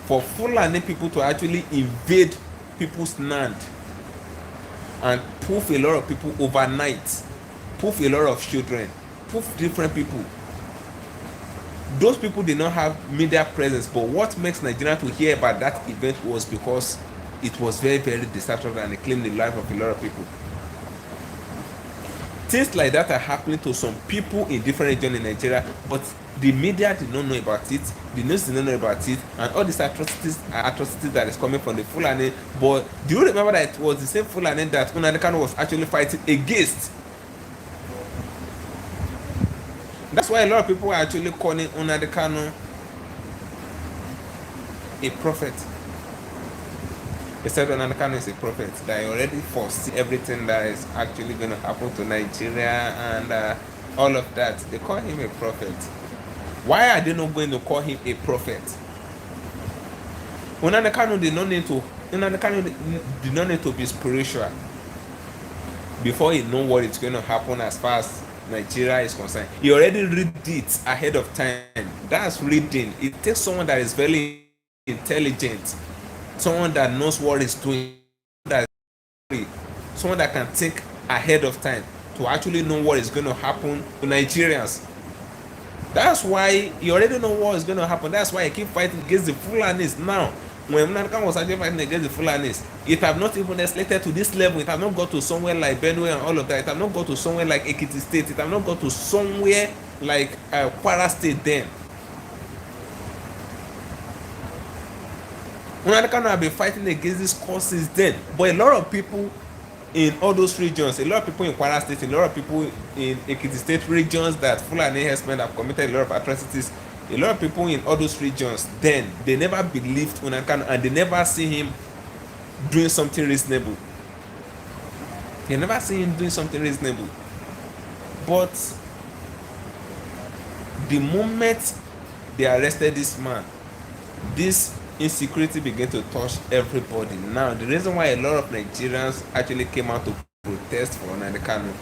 For Fulani people to actually invade people's land and poof a lot of people overnight, poof a lot of children, poof different people. Those people did not have media presence, but what makes Nigeria to hear about that event was because it was very, very destructive and it claimed the life of a lot of people. Things like that are happening to some people in different regions in Nigeria, but the media did not know about it, the news did not know about it, and all these atrocities that is coming from the Fulani. But do you remember that it was the same Fulani that Nnamdi Kanu was actually fighting against? That's why a lot of people are actually calling Nnamdi Kanu a prophet. They said Nnamdi Kanu is a prophet, that he already foresee everything that is actually going to happen to Nigeria and all of that. They call him a prophet. Why are they not going to call him a prophet? Nnamdi Kanu did not need to be spiritual before he know what is going to happen as far as Nigeria is concerned. He already read it ahead of time. That's reading. It takes someone that is very intelligent, someone that knows what he's doing, someone that can think ahead of time to actually know what is going to happen to Nigerians. That's why you already know what is going to happen. That's why I keep fighting against the Fulanis now. When Nnamdi Kanu was actually fighting against the Fulanis, it have not even escalated to this level. It have not got to somewhere like Benue and all of that. It have not got to somewhere like Ekiti State. It have not got to somewhere like Kwara State then. Nnamdi Kanu have been fighting against these causes then. But a lot of people in all those regions, a lot of people in Kwara State, a lot of people in Ekiti State regions that Fulani herdsmen have committed a lot of atrocities, a lot of people in all those regions, then they never believed Nnamdi Kanu and they never see him doing something reasonable. They never see him doing something reasonable. But the moment they arrested this man, this insecurity began to touch everybody. Now, the reason why a lot of Nigerians actually came out to protest for Nnamdi Kanu,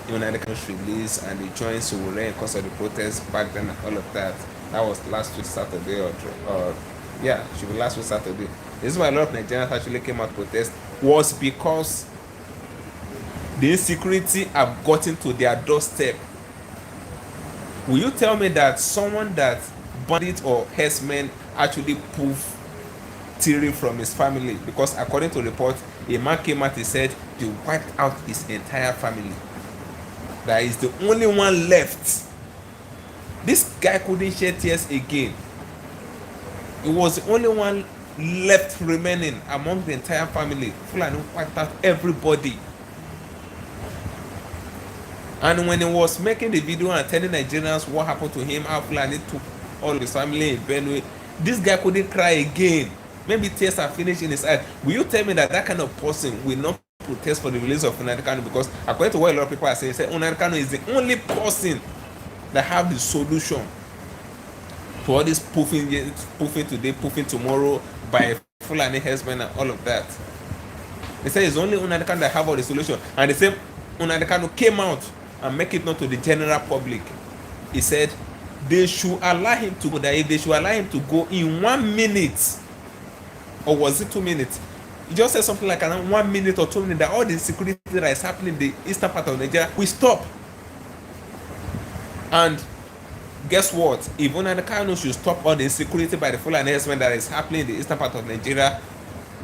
Nnamdi Kanu's release, and they joined Sowore in cause of the protests back then and all of that. That was last week Saturday, or yeah, it should be last week Saturday. This is why a lot of Nigerians actually came out to protest, was because the insecurity have gotten to their doorstep. Will you tell me that someone that bandit or herdsmen actually poof Tiri from his family? Because according to report, a man came out and said they wiped out his entire family. That is the only one left. This guy couldn't shed tears again. He was the only one left remaining among the entire family. Fulani wiped out everybody. And when he was making the video and telling Nigerians what happened to him, how Fulani took all his family in Benue, this guy couldn't cry again. Maybe tears are finished in his eyes. Will you tell me that that kind of person will not protest for the release of Nnamdi Kanu? Because according to what a lot of people are saying, Nnamdi Kanu is the only person that have the solution to all this poofing today, poofing tomorrow by Fulani herdsmen and all of that. They say it's only Nnamdi Kanu that have all the solution. And the same Nnamdi Kanu came out and make it known to the general public. He said they should allow him to go. That if they should allow him to go in 1 minute, or was it 2 minutes? He just said something like around 1 minute or 2 minutes, that all the security that is happening in the eastern part of Nigeria will stop. And guess what? If Nnamdi Kanu should stop all the insecurity by the Fulani herdsmen that is happening in the eastern part of Nigeria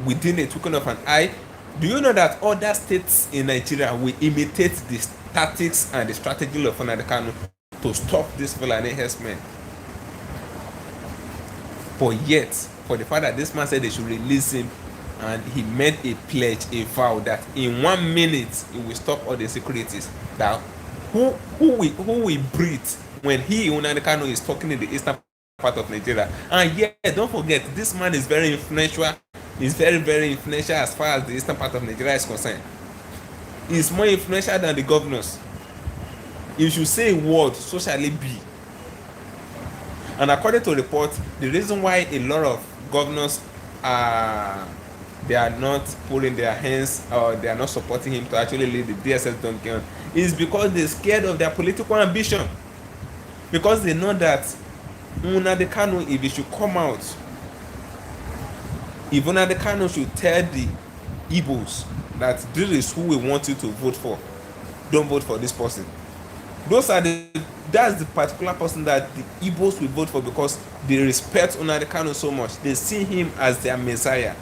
within a twinkling of an eye, do you know that other states in Nigeria will imitate the tactics and the strategy of Nnamdi Kanu to stop this Fulani herdsmen? But yet, for the fact that this man said they should release him, and he made a pledge, a vow, that in 1 minute he will stop all the insecurities. That who will breathe when he, Nnamdi Kanu, is talking in the eastern part of Nigeria? And yet, don't forget, this man is very influential. He's very, very influential as far as the eastern part of Nigeria is concerned. He's more influential than the governors. If you say a word, so shall it be. And according to reports, the reason why a lot of governors they are not putting their hands, or they are not supporting him to actually lead the DSS Duncan, is because they're scared of their political ambition. Because they know that Nnamdi Kanu, if he should come out, if Nnamdi Kanu should tell the Igbos that this is who we want you to vote for, don't vote for this person. That's the particular person that the Igbos will vote for, because they respect Nnamdi Kanu so much. They see him as their messiah.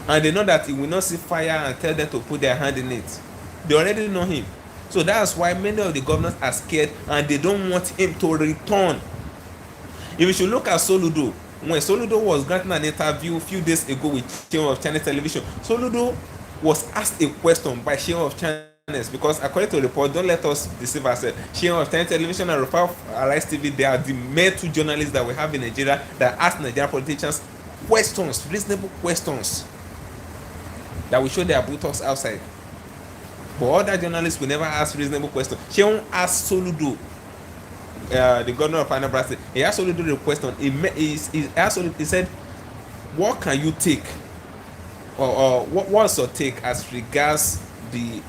And they know that he will not see fire and tell them to put their hand in it. They already know him. So that's why many of the governors are scared, and they don't want him to return. If you should look at Soludo, when Soludo was granting an interview a few days ago with Chairman of Chinese Television, Soludo was asked a question by Chairman of Chinese, because according to the report, don't let us deceive ourselves, Chairman of Chinese Television and Rufai Arise TV, they are the main two journalists that we have in Nigeria that ask Nigerian politicians questions, reasonable questions, that will show their buttocks outside. But other journalists will never ask reasonable questions. Sheon asked Soludo, the governor of Anambra State, he asked Soludo the question. He said, what can you take, or what's your take as regards the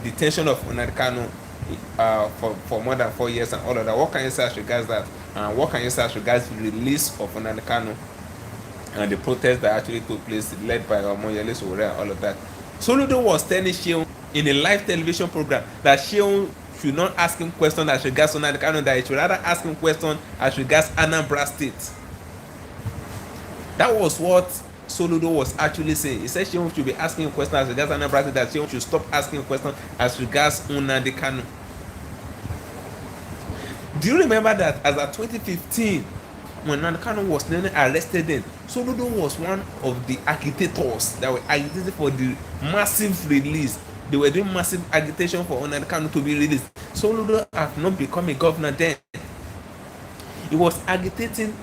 detention of Nnamdi Kanu for more than 4 years and all of that? What can you say as regards that? And what can you say as regards the release of Nnamdi Kanu and the protest that actually took place, led by Omoyele Sowore and all of that? Soludo was telling Sheon in a live television program that Sheon should not ask him questions as regards Nnamdi Kanu, that he should rather ask him questions as regards Anambra State. That was what Soludo was actually saying. He said Sheon should be asking him questions as regards Anambra State, that Sheon should stop asking questions as regards Nnamdi Kanu. Do you remember that as of 2015, when Nnamdi Kanu was nearly arrested, then Soludo was one of the agitators that were agitating for the massive release. They were doing massive agitation for Nnamdi Kanu to be released. Soludo had not become a governor then. He was agitating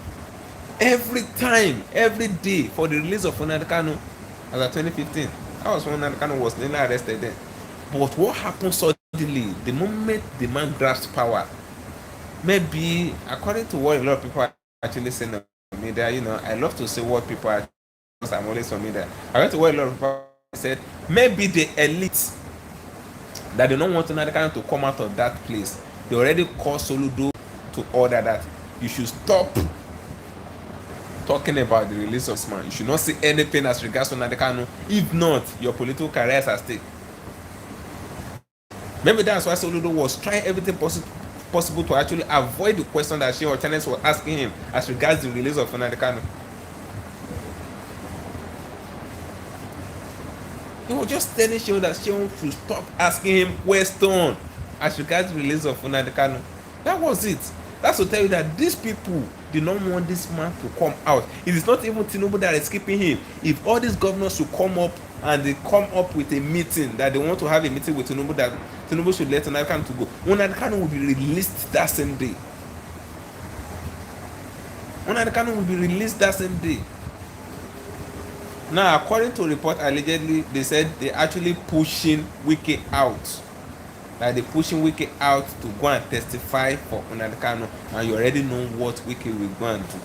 every time, every day, for the release of Nnamdi Kanu as of 2015. That was when Nnamdi Kanu was nearly arrested then. But what happened suddenly, the moment the man grasped power, maybe, according to what a lot of people are actually saying on media, I love to say what people are, because I'm always on media. According to what a lot of people said, maybe the elite that they don't want Nnamdi Kanu to come out of that place, they already called Soludo to order that you should stop talking about the release of this man. You should not say anything as regards to Nnamdi Kanu. If not, your political career is at stake. Maybe that's why Soludo was trying everything possible to actually avoid the question that she or channels were asking him as regards the release of Nnamdi Kanu. He was just telling Sheon that Sheon should stop asking him questions as regards the release of Nnamdi Kanu. That was it. That's to tell you that these people did not want this man to come out. It is not even Tinubu that is keeping him. If all these governors should come up and they come up with a meeting, that they want to have a meeting with Tinubu, that Tinubu should let Nnamdi Kanu to go, Nnamdi Kanu will be released that same day. Nnamdi Kanu will be released that same day. Now, according to report, allegedly, they said they're actually pushing Wike out. Like they're pushing Wike out to go and testify for Nnamdi Kanu, and you already know what Wike will go and do.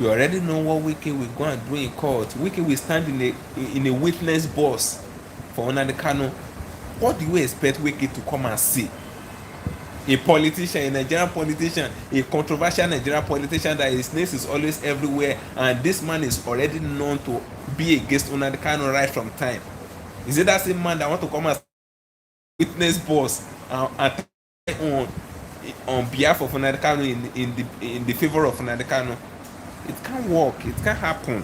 You already know what Wike will go and do in court. Wike will stand in a witness box for Nnamdi Kanu What do you expect Wike to come and say? A politician, a Nigerian politician, a controversial Nigerian politician that his name is always everywhere, and this man is already known to be against Nnamdi Kanu right from time. Is it that same man that want to come as witness boss and on behalf of Nnamdi Kanu in the favor of Nnamdi Kanu? It can't work. It can't happen.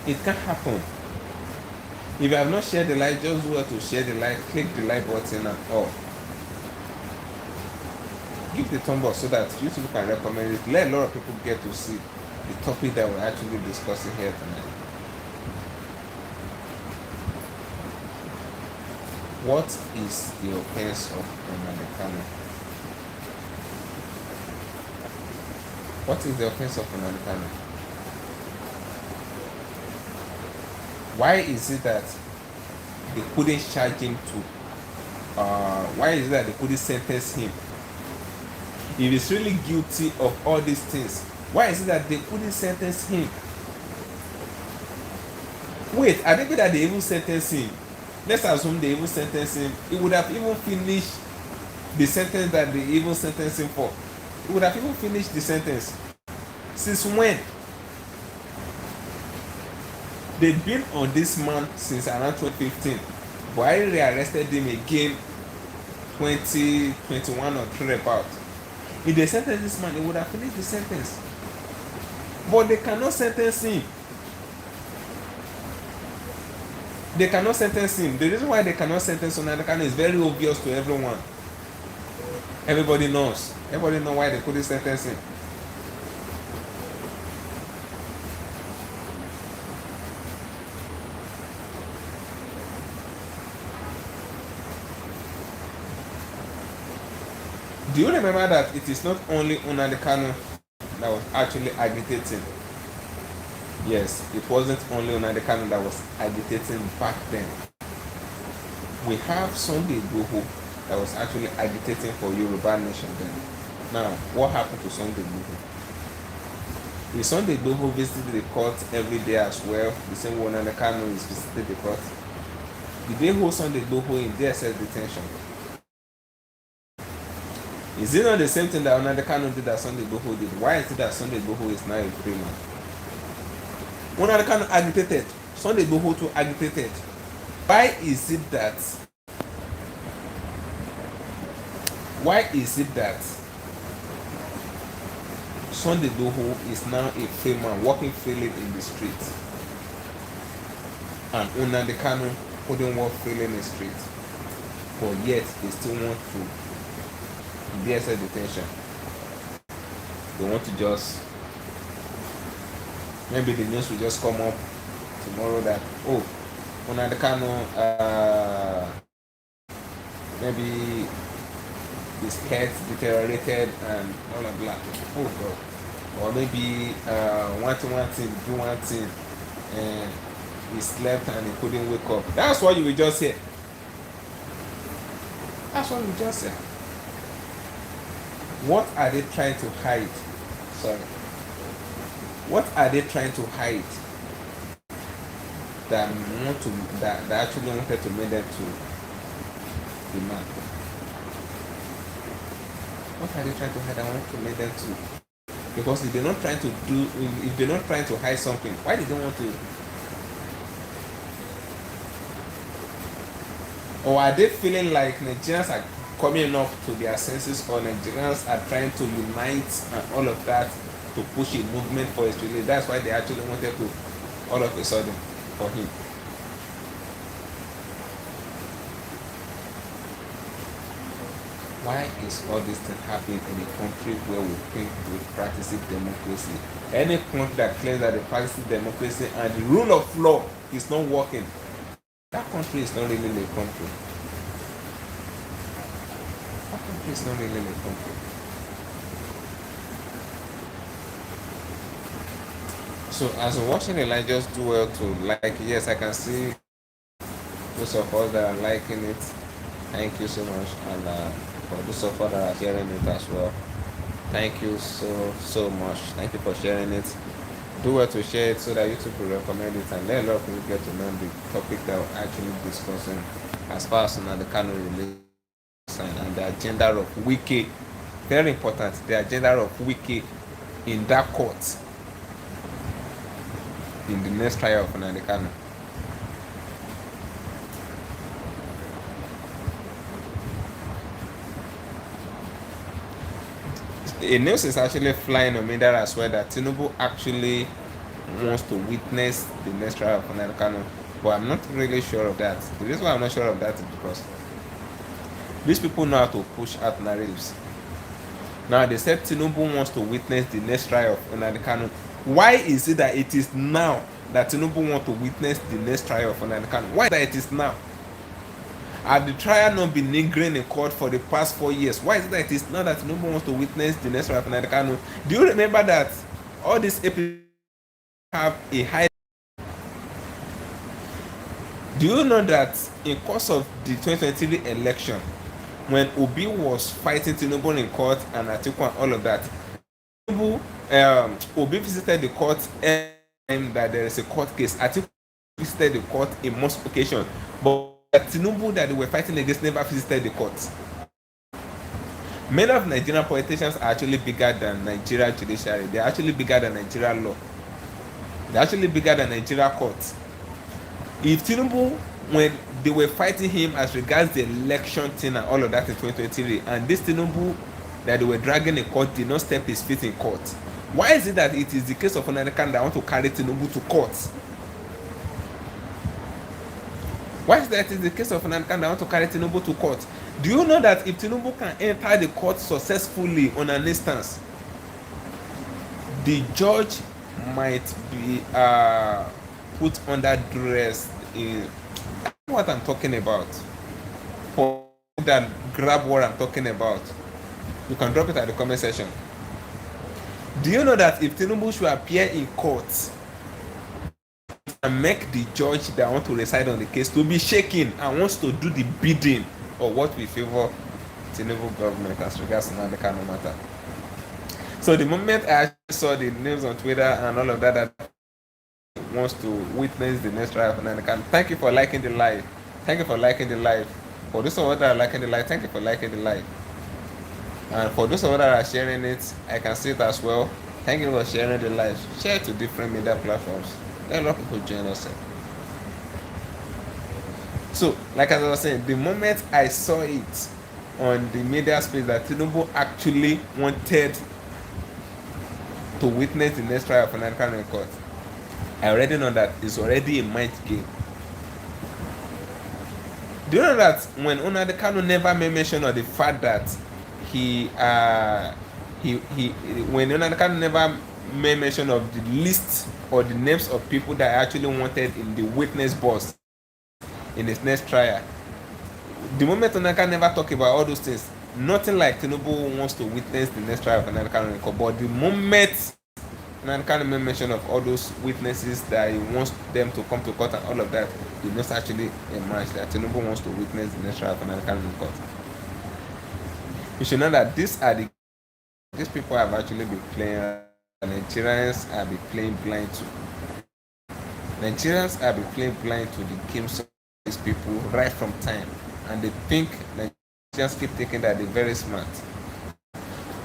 It can't happen. If you have not shared the like, just do well to share the like, click the like button and all. Give the thumb up so that YouTube can recommend it. Let a lot of people get to see the topic that we're actually discussing here tonight. What is the offense of Nnamdi Kanu? What is the offense of Nnamdi Kanu? Why is it that they couldn't charge him to? Why is it that they couldn't sentence him? If he's really guilty of all these things, why is it that they couldn't sentence him? Wait, I think that they even sentenced him. Let's assume they even sentenced him. He would have even finished the sentence that they even sentenced him for. He would have even finished the sentence. Since when? They've been on this man since around 2015. Buhari rearrested him again 2021 or 3 about. If they sentenced this man, they would have finished the sentence. But they cannot sentence him. They cannot sentence him. The reason why they cannot sentence Nnamdi Kanu is very obvious to everyone. Everybody knows. Everybody knows why they couldn't sentence him. Do you remember that it is not only Nnamdi Kanu that was actually agitating? Yes, it wasn't only Nnamdi Kanu that was agitating back then. We have Sunday Igboho that was actually agitating for Yoruba nation then. Now, what happened to Sunday Igboho? Is Sunday Igboho visited the court every day as well, the same way Nnamdi Kanu is visited the court? Did they hold Sunday Igboho in DSS detention? Is it not the same thing that Nnamdi Kanu did that Sunday Igboho did? Why is it that Sunday Igboho is now a free man? Nnamdi Kanu agitated, Sunday Igboho too agitated. Why is it that Sunday Igboho is now a free man walking freely in the street, and Nnamdi Kanu couldn't walk freely in the street, but yet they still want to DSS detention? They want to just, maybe the news will just come up tomorrow that, oh, Nnamdi Kanu maybe his health deteriorated and blah blah blah. Oh God. Or maybe one thing, do one thing, and he slept and he couldn't wake up. That's what you will just hear. That's what you just hear. What are they trying to hide? Sorry. What are they trying to hide that actually wanted to make them to demand? What are they trying to hide that want to make them to? Because if they're not trying to hide something, why did they want to? Or are they feeling like Nigerians are coming up to their senses, or Nigerians are trying to unite and all of that to push a movement for his release? That's why they actually wanted to, all of a sudden, for him. Why is all this thing happening in a country where we think we practice democracy? Any country that claims that they practice democracy and the rule of law is not working, that country is not really a country. That country is not really a country. So as I'm watching it, I just do well to like. Yes, I can see those of us that are liking it. Thank you so much, and for those of us that are sharing it as well. Thank you so much. Thank you for sharing it. do well to share it so that YouTube will recommend it and let a lot of people get to know the topic that we're actually discussing as far as Nnamdi Kanu relates and the agenda of Wike. Very important, the agenda of Wike in that court in the next trial of Nnamdi Kanu. A news is actually flying on me that as well that Tinubu actually wants to witness the next trial of Nnamdi Kanu, but I'm not really sure of that. The reason why I'm not sure of that is because these people know how to push out narratives. Now they said Tinubu wants to witness the next trial of Nnamdi Kanu. Why is it that it is now that Tinubu wants to witness the next trial of Nnamdi Kanu? Why is that it is now? Have the trial not been lingering in court for the past 4 years? Why is it that it is now that Tinubu wants to witness the next trial of Nnamdi Kanu? Do you remember that all these APC have a high? Do you know that in course of the 2023 election, when Obi was fighting Tinubu in court and Atiku and all of that, Tinubu, Obi visited the court and that there is a court case. Atiku visited the court in most occasions, but Tinubu that they were fighting against never visited the court. Many of Nigerian politicians are actually bigger than Nigeria judiciary. They are actually bigger than Nigeria law. They are actually bigger than Nigeria courts. If Tinubu, when they were fighting him as regards the election thing and all of that in 2023, and this Tinubu that they were dragging in court did not step his feet in court, why is it that it is the case of Nnamdi Kanu that want to carry Tinubu to court? Why is that it is the case of Nnamdi Kanu that want to carry Tinubu to court? Do you know that if Tinubu can enter the court successfully on an instance, the judge might be put under duress in what I'm talking about? For that grab what I'm talking about, you can drop it at the comment section. Do you know that if Tinubu should appear in court and make the judge that want to decide on the case to be shaken and wants to do the bidding of what we favor Tinubu government as regards to Nnamdi Kanu matter? So the moment I actually saw the news on Twitter and all of that wants to witness the next trial of Nnamdi Kanu, thank you for liking the live. Thank you for liking the live. For those of you that are liking the live, thank you for liking the live. And for those of you that are sharing it, I can see it as well. Thank you for sharing the live. Share it to different media platforms. Let a lot of people join us. So, like as I was saying, the moment I saw it on the media space that Tinubu actually wanted to witness the next trial of Nnamdi Kanu in court, I already know that it's already a mind game. Do you know that when Nnamdi Kanu never made mention of the fact that when Nnamdi Kanu never made mention of the list or the names of people that I actually wanted in the witness box in his next trial, the moment Nnamdi Kanu never talk about all those things, nothing like Tinubu wants to witness the next trial of Nnamdi Kanu in court. But the moment Nnamdi Kanu made mention of all those witnesses that he wants them to come to court and all of that, the news actually emerged that Tinubu wants to witness the next trial of Nnamdi Kanu in court. You should know that these people have actually been playing. Nigerians have been playing blind to. Nigerians have been playing blind to the games of these people right from time, and they think Nigerians keep thinking that they're very smart.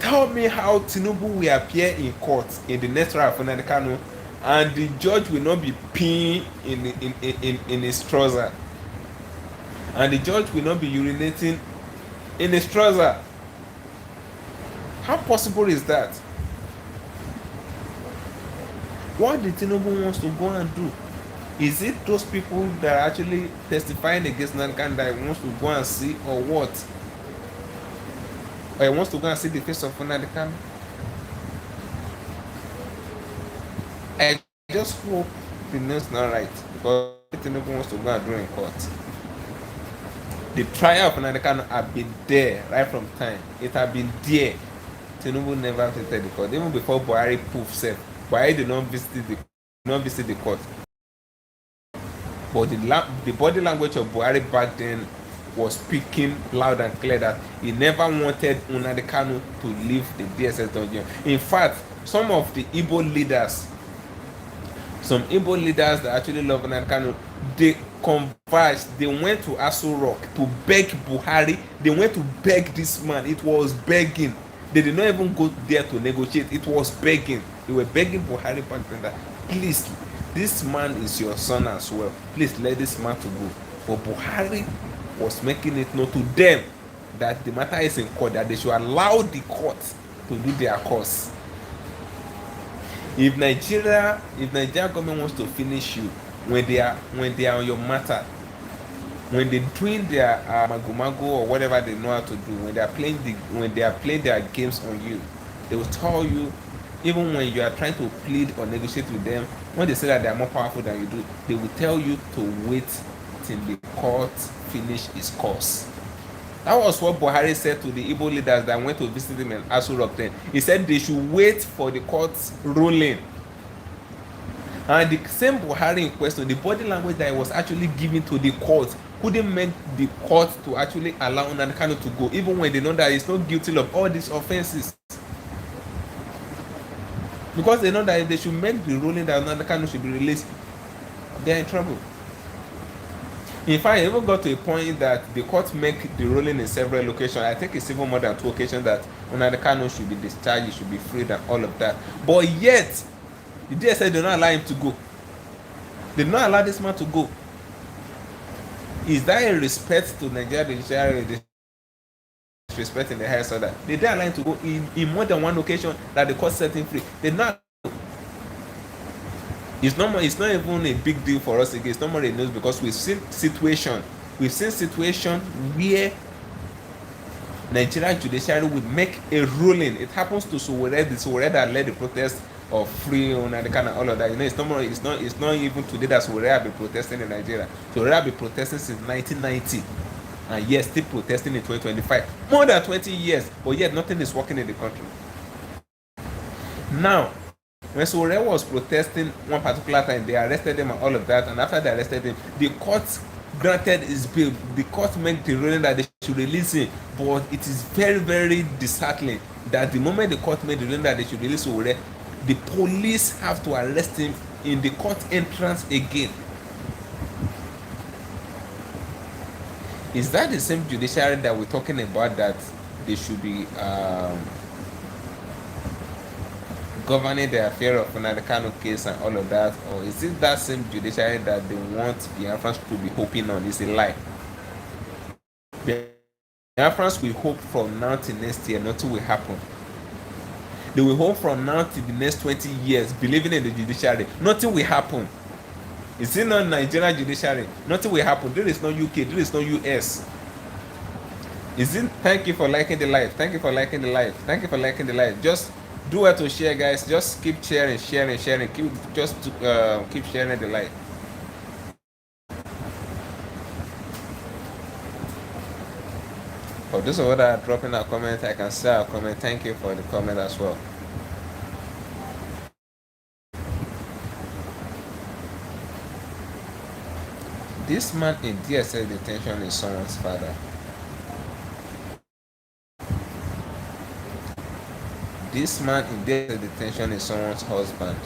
Tell me how Tinubu will appear in court in the next trial of Nnamdi Kanu, and the judge will not be peeing in his trouser, and the judge will not be urinating in his trouser. How possible is that? What the Tinubu wants to go and do? Is it those people that are actually testifying against Nnamdi Kanu that he wants to go and see, or what? Or he wants to go and see the face of Nnamdi Kanu? I just hope the news is not right, because Tinubu wants to go and do in court. The trial of Nnamdi Kanu have been there right from time. It have been there. Tinubu never visited the court. Even before Buhari poof said, Buhari did not visit the court. But the body language of Buhari back then was speaking loud and clear that he never wanted Nnamdi Kanu to leave the DSS dungeon. In fact, some of the Igbo leaders some Igbo leaders that actually love Nnamdi Kanu, they converged. They went to Aso Rock to beg Buhari. They went to beg this man. It was begging. They did not even go there to negotiate. It was begging. They were begging Buhari back then that, please, this man is your son as well. Please let this man to go. But Buhari was making it known to them that the matter is in court, that they should allow the court to do their cause. If Nigeria government wants to finish you when they are on your matter, when they're doing their mago or whatever they know how to do, when they are playing their games on you, they will tell you, even when you are trying to plead or negotiate with them, when they say that they are more powerful than you do, they will tell you to wait till the court finish its course. That was what Buhari said to the Igbo leaders that went to visit him in Aso Rock then. He said they should wait for the court's ruling. And the same Buhari in question, the body language that he was actually giving to the court couldn't make the court to actually allow Nnamdi Kanu to go, even when they know that he's not guilty of all these offenses. Because they know that if they should make the ruling that Nnamdi Kanu should be released, they're in trouble. In fact, it even got to a point that the court make the ruling in several locations. I think it's even more than 2 occasions that Nnamdi Kanu should be discharged, he should be freed and all of that. But yet, the DSS did not allow him to go. They did not allow this man to go. Is that a respect to Nigeria judiciary, disrespect in the highest order? They didn't allow him to go in more than 1 occasion that the court set him free. They did not. It's not even a big deal for us again. It's not more a news because we've seen situation where Nigeria judiciary will make a ruling. It happens to Sowore that led the protest of free Nnamdi Kanu and all of that. You know, it's not even today that Sowore have been protesting in Nigeria. Sowore have been protesting since 1990, and yes, still protesting in 2025. More than 20 years, but yet nothing is working in the country. Now, when Sowore was protesting one particular time, they arrested him and all of that, and after they arrested him, the court granted his bail. The court made the ruling that they should release him, but it is very, very disheartening that the moment the court made the ruling that they should release Sowore, the police have to arrest him in the court entrance again. Is that the same judiciary that we're talking about, that they should be governing the affair of Nnamdi Kanu case and all of that, or is it that same judiciary that they want Biafrans to be hoping on? It's a lie. Biafrans will hope from now till next year, nothing will happen. They will hope from now till the next 20 years, believing in the judiciary, nothing will happen. Is it not Nigerian judiciary? Nothing will happen. There is no UK, there is no US. Is it? Thank you for liking the live. Thank you for liking the live. Thank you for liking the live. Just do well to share, guys. Just keep sharing. Keep sharing the live. For those of you that are dropping a comment, I can see a comment. Thank you for the comment as well. This man in DSS detention is someone's father. This man in DSS detention is someone's husband.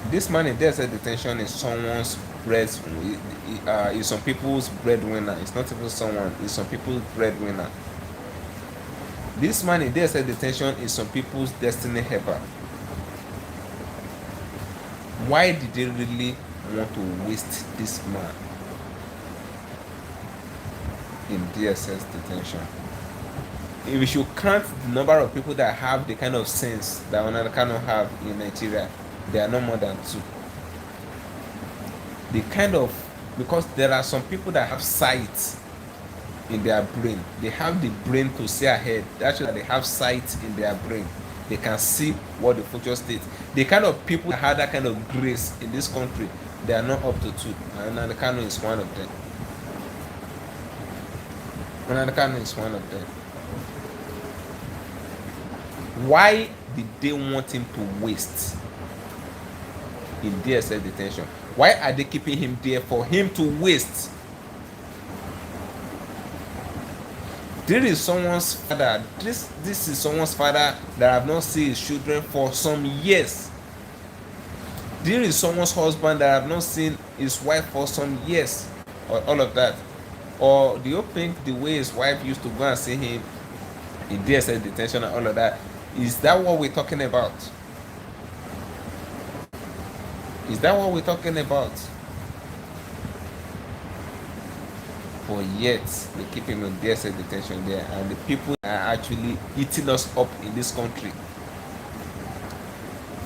This man in DSS detention is someone's is some people's breadwinner. It's not even someone, it's some people's breadwinner. This man in DSS detention is some people's destiny helper. Why did they really want to waste this man in DSS detention? If we should count the number of people that have the kind of sense that Nnamdi Kanu have in Nigeria, there are no more than 2. Because there are some people that have sight in their brain. They have the brain to see ahead. That's why they have sight in their brain. They can see what the future states. The kind of people that have that kind of grace in this country, they are not up to 2. And Nnamdi Kanu is one of them. Nnamdi Kanu is one of them. Why did they want him to waste in DSS detention? Why are they keeping him there for him to waste? This is someone's father. This is someone's father that have not seen his children for some years. There is someone's husband that I've not seen his wife for some years, or all of that. Or do you think the way his wife used to go and see him in DSS detention and all of that, is that what we're talking about? Is that what we're talking about? But yet they keep him in DSS detention there, and the people are actually eating us up in this country.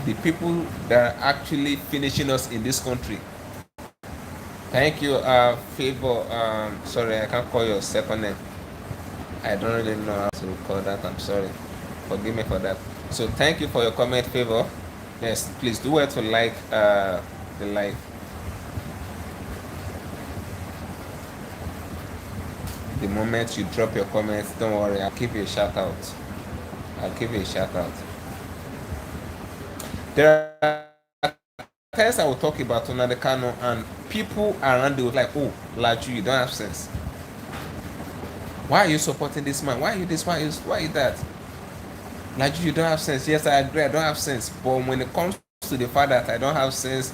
The people that are actually finishing us in this country. Thank you, Favor. Sorry, I can't call your second name. I don't really know how to call that. I'm sorry. Forgive me for that. So thank you for your comment, Favor. Yes, please do well to like the live. The moment you drop your comments, don't worry, I'll give you a shout out. I'll give you a shout out. There are times I will talk about Nnamdi Kanu and people around you like, oh, Laju, you don't have sense. Why are you supporting this man? Why are you this? Why are you that? Laju, you don't have sense. Yes, I agree, I don't have sense. But when it comes to the fact that I don't have sense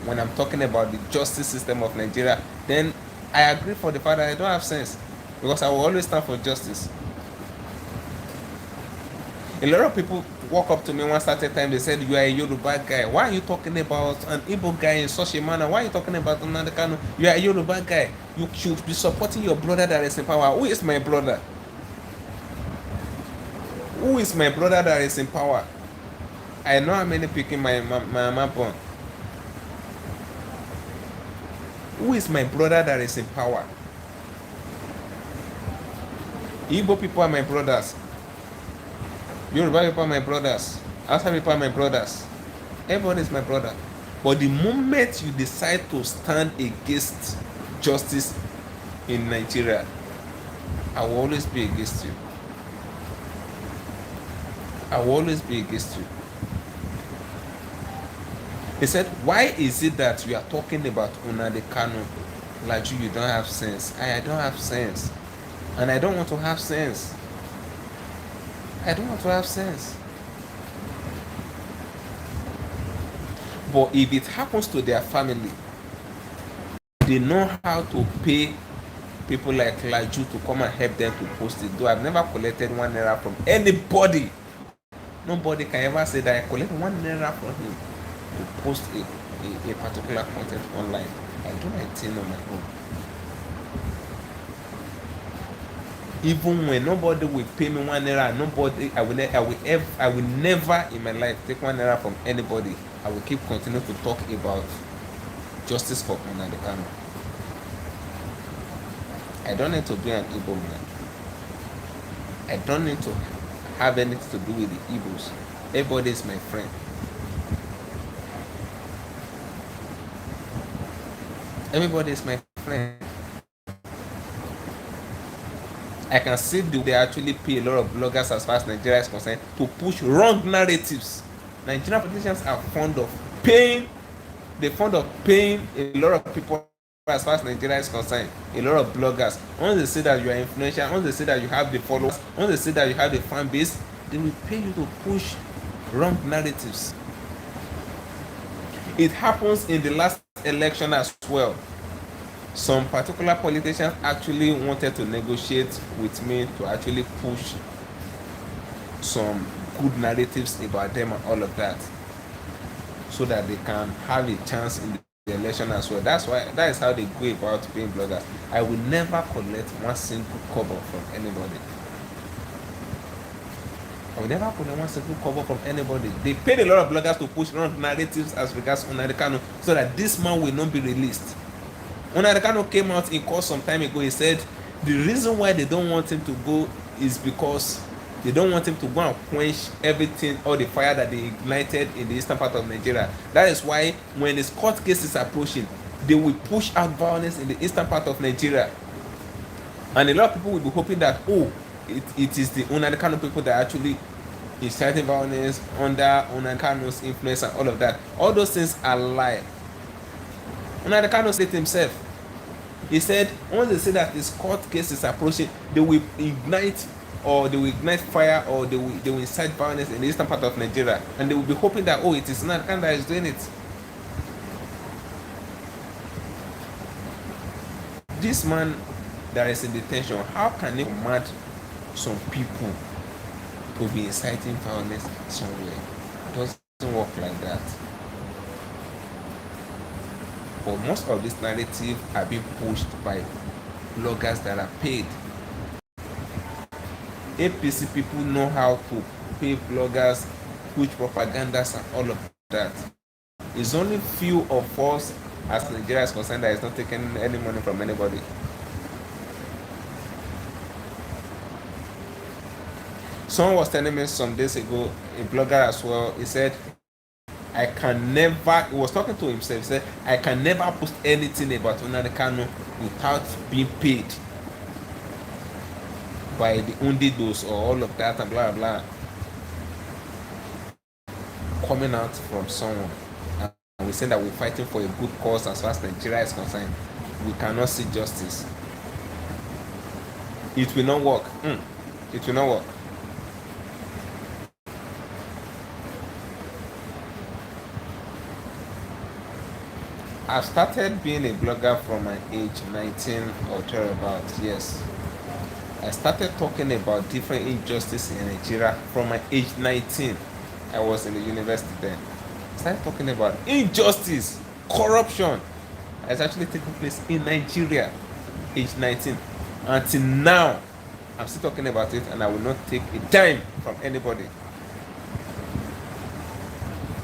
when I'm talking about the justice system of Nigeria, then I agree for the fact that I don't have sense. Because I will always stand for justice. A lot of people walk up to me one certain time, they said, you are a Yoruba guy. Why are you talking about an Igbo guy in such a manner? Why are you talking about Nnamdi Kanu? You are a Yoruba guy. You should be supporting your brother that is in power. Who is my brother? Who is my brother that is in power? I know how many people my mama born. Who is my brother that is in power? Igbo people are my brothers. Yoruba people are my brothers. Hausa people are my brothers. Everyone is my brother. But the moment you decide to stand against justice in Nigeria, I will always be against you. I will always be against you. He said, why is it that you are talking about Nnamdi Kanu? Laju, you don't have sense. I don't have sense. And I don't want to have sense. I don't want to have sense. But if it happens to their family, they know how to pay people like Laju to come and help them to post it. Though I've never collected 1 naira from anybody. Nobody can ever say that I collected 1 naira from him to post a particular content online. I do my thing on my own. Even when nobody will pay me 1 naira, nobody, I will never in my life take 1 naira from anybody. I will keep continuing to talk about justice for Nnamdi Kanu. I don't need to be an Igbo man. I don't need to have anything to do with the Igbos. Everybody is my friend. Everybody is my friend. I can see they actually pay a lot of bloggers as far as Nigeria is concerned to push wrong narratives. Nigerian politicians are fond of paying. They're fond of paying a lot of people as far as Nigeria is concerned. A lot of bloggers. Once they say that you are influential, once they say that you have the followers, once they say that you have the fan base, they will pay you to push wrong narratives. It happens in the last election as well. Some particular politicians actually wanted to negotiate with me to actually push some good narratives about them and all of that, so that they can have a chance in the election as well. That is how they go about being bloggers. I will never collect 1 single kobo from anybody. I will never collect 1 single kobo from anybody. They paid a lot of bloggers to push wrong narratives as regards Nnamdi Kanu, so that this man will not be released. Nnamdi Kanu came out in court some time ago. He said the reason why they don't want him to go is because they don't want him to go and quench everything, all the fire that they ignited in the eastern part of Nigeria. That is why when his court case is approaching, they will push out violence in the eastern part of Nigeria. And a lot of people will be hoping that, oh, it is the Nnamdi Kanu people that actually inciting violence under Nnamdi Kanu's influence and all of that. All those things are lie. Nnamdi Kanu said himself. He said once they say that his court case is approaching, they will ignite fire, or they will incite violence in the eastern part of Nigeria, and they will be hoping that, oh, it is Nnamdi Kanu that is doing it. this man that is in detention, how can he command some people to be inciting violence somewhere? It doesn't work like that. But most of this narrative are being pushed by bloggers that are paid. APC people know how to pay bloggers, push propagandas and all of that. It's only few of us as Nigeria is concerned that is not taking any money from anybody. Someone was telling me some days ago, a blogger as well, he said, I can never, he was talking to himself, he said, I can never post anything about Nnamdi Kanu without being paid by the undidos or all of that and blah blah coming out from someone. And we say that we're fighting for a good cause as far as Nigeria is concerned. We cannot see justice. It will not work. It will not work. I've started being a blogger from my age 19 or thereabouts, yes. I started talking about different injustices in Nigeria from my age 19. I was in the university then. I started talking about injustice, corruption. It's actually taking place in Nigeria, age 19. Until now, I'm still talking about it, and I will not take a dime from anybody.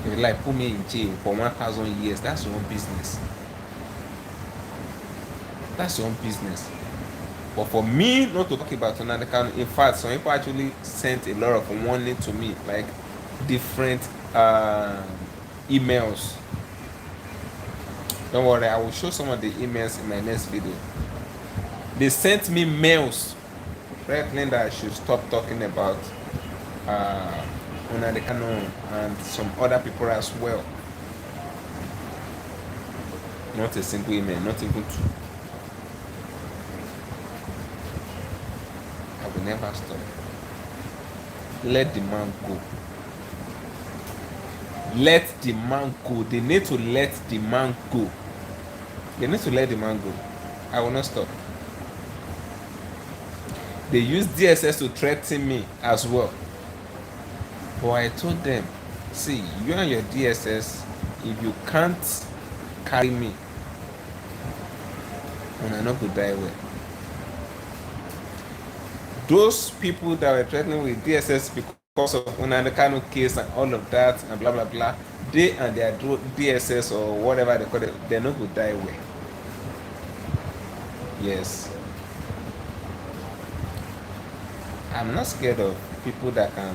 If you like, put me in jail for 1,000 years, that's your own business. That's your own business. But for me not to talk about Nnamdi Kanu, in fact, some people actually sent a lot of warning to me, like different emails. Don't worry, I will show some of the emails in my next video. They sent me mails threatening that I should stop talking about Nnamdi Kanu and some other people as well. Not a single email, not even two. I will never stop. Let the man go. Let the man go. They need to let the man go. They need to let the man go. I will not stop. They use DSS to threaten me as well. But I told them, see, you and your DSS, if you can't carry me, and I'm not going to die well. Those people that were threatening with DSS because of Nnamdi Kanu case and all of that and blah blah blah, they and their DSS or whatever they call it, they're not going to die well. Yes. I'm not scared of people that can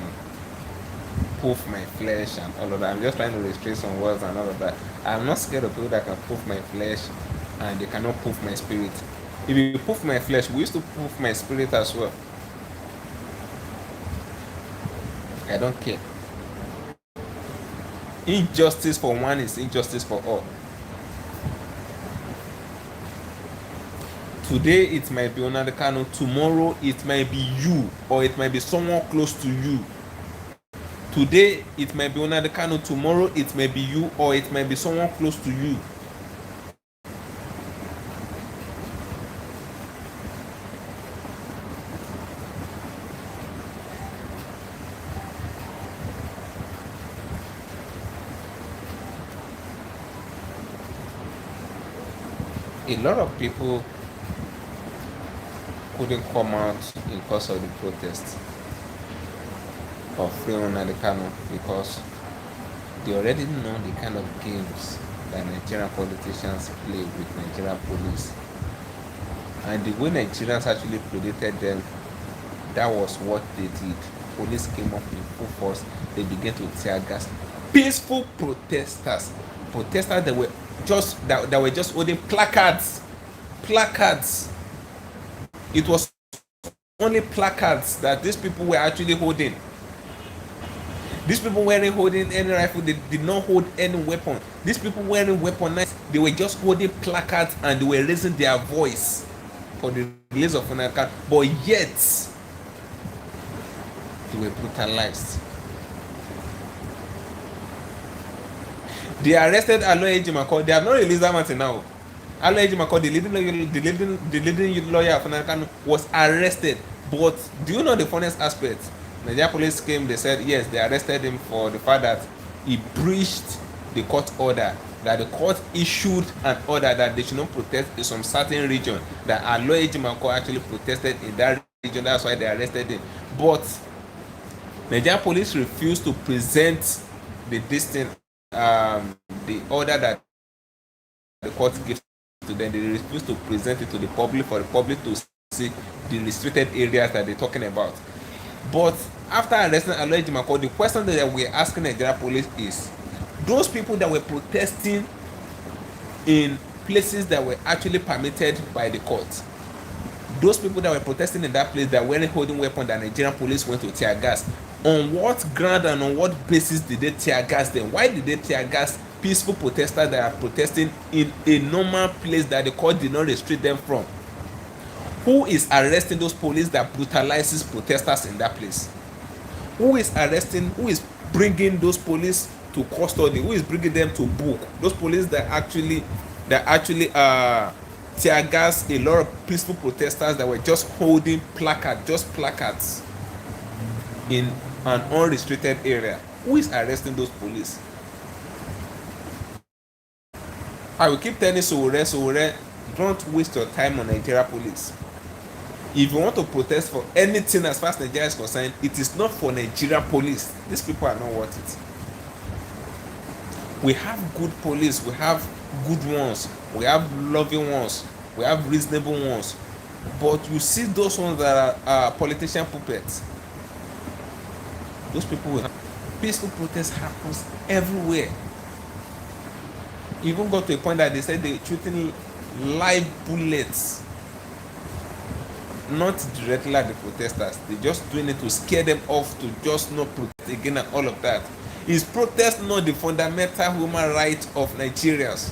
poof my flesh and all of that. I'm just trying to restrain some words and all of that. I'm not scared of people that can poof my flesh and they cannot poof my spirit. If you poof my flesh, we used to poof my spirit as well. I don't care. Injustice for one is injustice for all. Today it might be Nnamdi Kanu, tomorrow it might be you, or it might be someone close to you. Today it might be Nnamdi Kanu, tomorrow it may be you, or it might be someone close to you. A lot of people couldn't come out in cause of the protest of free Nnamdi Kanu because they already know the kind of games that Nigerian politicians play with Nigerian police. And the way Nigerians actually predicted them, that was what they did. Police came up in full force, they began to tear gas. Peaceful protesters that were just holding placards. It was only placards that these people were actually holding. These people weren't holding any rifle, they did not hold any weapon. These people weren't weaponized, they were just holding placards and they were raising their voice for the release of Nnamdi Kanu. But yet, they were brutalized. They arrested LAJUPOG. They have not released that matter now. Alejimako, the leading lawyer of Nnamdi Kanu, was arrested. But do you know the funniest aspect? Nigeria police came, they said yes, they arrested him for the fact that he breached the court order, that the court issued an order that they should not protest in some certain region, that Alejimako actually protested in that region, that's why they arrested him. But Nigeria police refused to present the the order that the court gives to them. They refuse to present it to the public for the public to see the restricted areas that they're talking about. But after arresting Alejimako, the question that we're asking Nigeria police is, those people that were protesting in places that were actually permitted by the court, those people that were protesting in that place that weren't holding weapons, that Nigerian police went to tear gas, on what ground and on what basis did they tear gas them? Why did they tear gas peaceful protesters that are protesting in a normal place that the court did not restrict them from? Who is arresting those police that brutalizes protesters in that place? Who is bringing those police to custody? Who is bringing them to book? Those police that actually tear gas a lot of peaceful protesters that were just holding placards in an unrestricted area. Who is arresting those police? I will keep telling Sowore, don't waste your time on Nigeria police. If you want to protest for anything as far as Nigeria is concerned, it is not for Nigeria police. These people are not worth it. We have good police, we have good ones, we have loving ones, we have reasonable ones, but you see those ones that are politician puppets. Those people will have peaceful protest happens everywhere. Even got to a point that they said they're shooting live bullets, not directly at the protesters. They're just doing it to scare them off, to just not protest again and all of that. Is protest not the fundamental human right of Nigerians?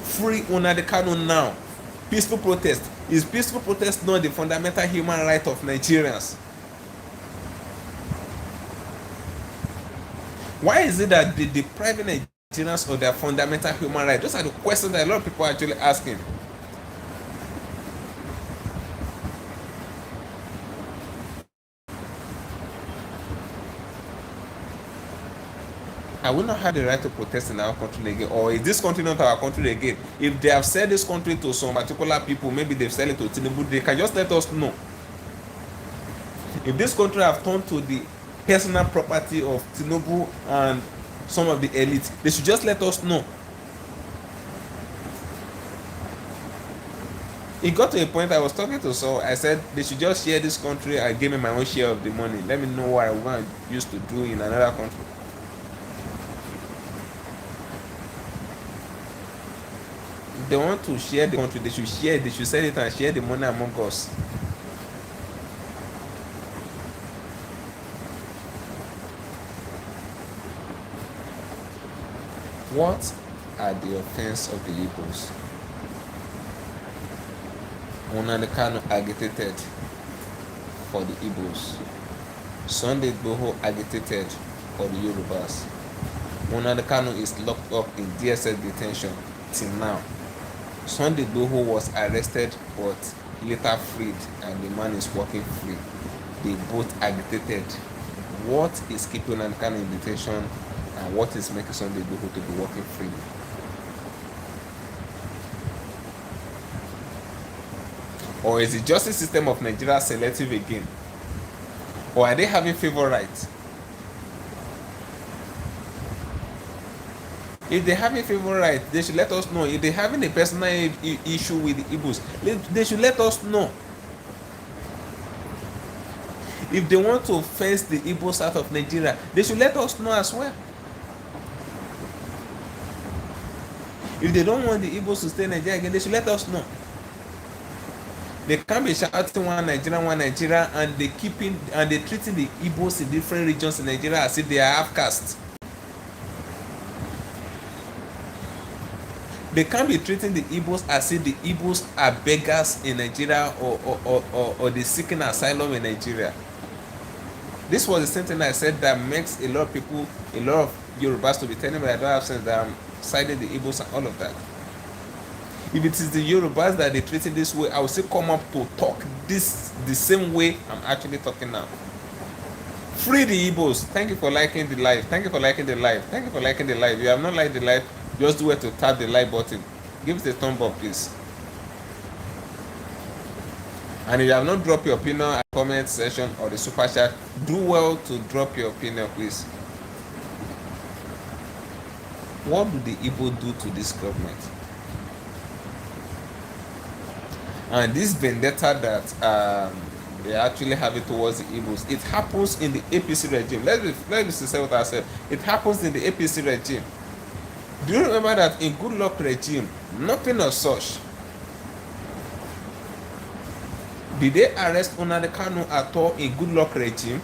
Free Nnamdi Kanu now. Peaceful protest. Is peaceful protest not the fundamental human right of Nigerians? Why is it that they deprive Nigerians of their fundamental human rights? Those are the questions that a lot of people are actually asking. I will not have the right to protest in our country again, or is this country not our country again? If they have said this country to some particular people, maybe they've said it to Tinubu, they can just let us know. If this country have turned to the personal property of Tinubu and some of the elite, they should just let us know. It got to a point I was talking to Saul, I said they should just share this country and give me my own share of the money. Let me know what I want used to do in another country. If they want to share the country, they should sell it and share the money among us. What are the offense of the Igbos? Nnamdi Kanu agitated for the Igbos. Sunday Igboho agitated for the Yorubas. Nnamdi Kanu is locked up in DSS detention till now. Sunday Igboho was arrested but later freed, and the man is walking free. They both agitated. What is keeping Nnamdi Kanu in detention, and what is making Sunday Igboho to be walking free? Or is the justice system of Nigeria selective again? Or are they having favor rights? If they have a favor right, they should let us know. If they're having a personal issue with the Igbos, they should let us know. If they want to fence the Igbos out of Nigeria, they should let us know as well. If they don't want the Igbos to stay in Nigeria again, they should let us know. They can't be shouting one Nigeria, and they treating the Igbos in different regions in Nigeria as if they are half caste. They can't be treating the Igbos as if the Igbos are beggars in Nigeria, or they seeking asylum in Nigeria. This was the same thing I said that makes a lot of people, a lot of Yorubas to be telling me I don't have sense, that I'm siding the Igbos and all of that. If it is the Yorubas that they treat it this way, I will still come up to talk this the same way I'm actually talking now. Free the Igbos. Thank you for liking the live. Thank you for liking the live. Thank you for liking the live. If you have not liked the live, just do it to tap the like button. Give us a thumb up, please. And if you have not dropped your opinion at the comment section or the super chat, do well to drop your opinion, please. What do the Igbo do to this government? And this vendetta that they actually have it towards the Igbos, it happens in the APC regime. Let's be sincere with ourselves. It happens in the APC regime. Do you remember that in Good Luck regime, nothing of such? Did they arrest Nnamdi Kanu at all in Good Luck regime?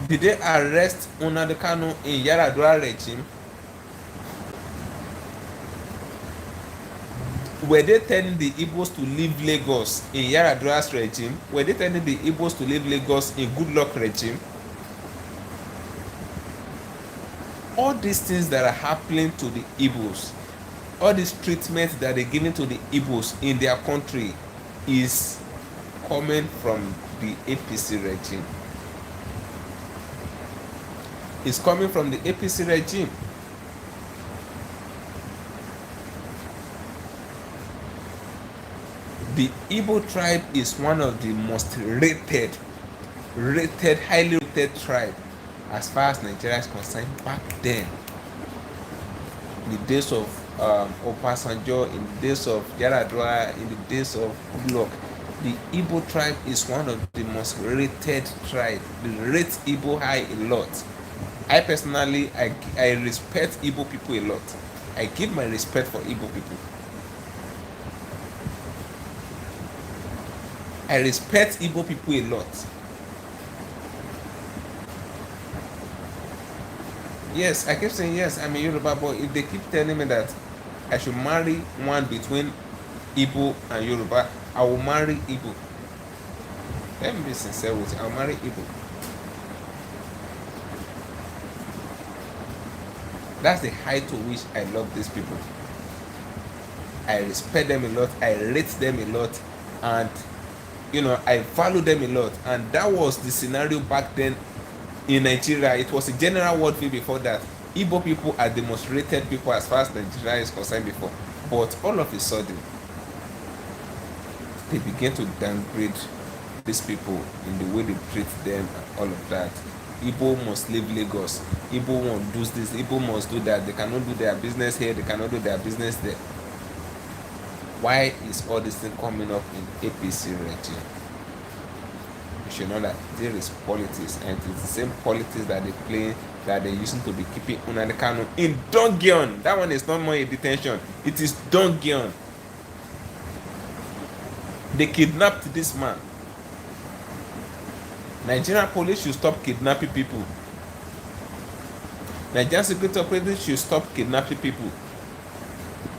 Did they arrest Nnamdi Kanu in Yaradua regime? Were they telling the Igbos to leave Lagos in Yaradua's regime? Were they telling the Igbos to leave Lagos in Good Luck regime? All these things that are happening to the Igbos, all this treatment that they're giving to the Igbos in their country is coming from the APC regime. It's coming from the APC regime. The Igbo tribe is one of the most rated, highly rated tribe as far as Nigeria is concerned back then. In the days of Obasanjo, in the days of Yaradua, in the days of Goodluck, the Igbo tribe is one of the most rated tribe. They rate Igbo high a lot. I personally, I respect Igbo people a lot. I give my respect for Igbo people. I respect Igbo people a lot. Yes, I keep saying yes, I'm a Yoruba boy. If they keep telling me that I should marry one between Igbo and Yoruba, I will marry Igbo. Let me be sincere with you, I'll marry Igbo. That's the height to which I love these people. I respect them a lot, I rate them a lot, and I value them a lot. And that was the scenario back then in Nigeria. It was a general worldview before that. Igbo people are the most rated people as far as Nigeria is concerned before. But all of a sudden, they began to downgrade these people in the way they treat them and all of that. Igbo must leave Lagos. Igbo won't do this. Igbo must do that. They cannot do their business here. They cannot do their business there. Why is all this thing coming up in APC regime? You should know that there is politics, and it's the same politics that they play, that they're using to be keeping Nnamdi Kanu in dungeon. That one is not more a detention, it is dungeon. They kidnapped this man. Nigerian police should stop kidnapping people. Nigerian security operators should stop kidnapping people.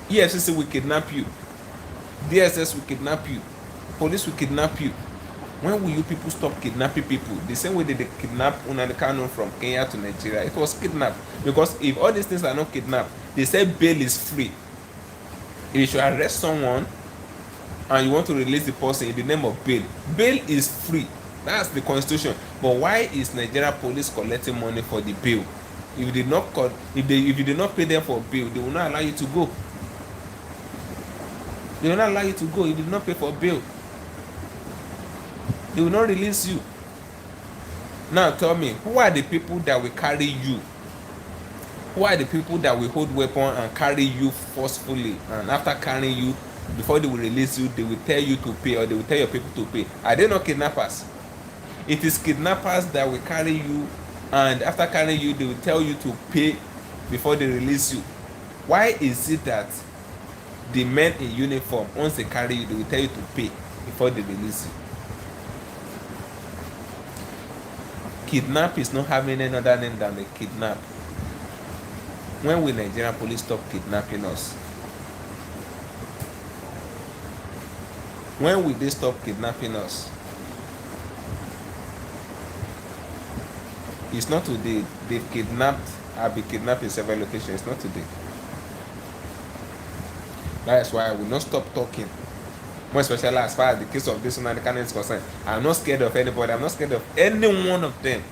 EFCC will kidnap you. DSS will kidnap you. Police will kidnap you. When will you people stop kidnapping people? The same way that they kidnapped Nnamdi Kanu from Kenya to Nigeria. It was kidnapped. Because if all these things are not kidnapped, they say bail is free. If you should arrest someone and you want to release the person in the name of bail, bail is free. That's the constitution. But why is Nigeria police collecting money for the bail? If you did not if you did not pay them for bail, they will not allow you to go. They will not allow you to go if you did not pay for bail. They will not release you. Now tell me, who are the people that will carry you? Who are the people that will hold weapon and carry you forcefully? And after carrying you, before they will release you, they will tell you to pay, or they will tell your people to pay. Are they not kidnappers? It is kidnappers that will carry you, and after carrying you, they will tell you to pay before they release you. Why is it that the men in uniform, once they carry you, they will tell you to pay before they release you? Kidnap is not having any other name than the kidnap. When will Nigerian police stop kidnapping us? When will they stop kidnapping us? It's not today. They've kidnapped I've been kidnapped in several locations, not today. That is why I will not stop talking. More especially as far as the case of this Nnamdi Kanu is concerned. I'm not scared of anybody. I'm not scared of any one of them.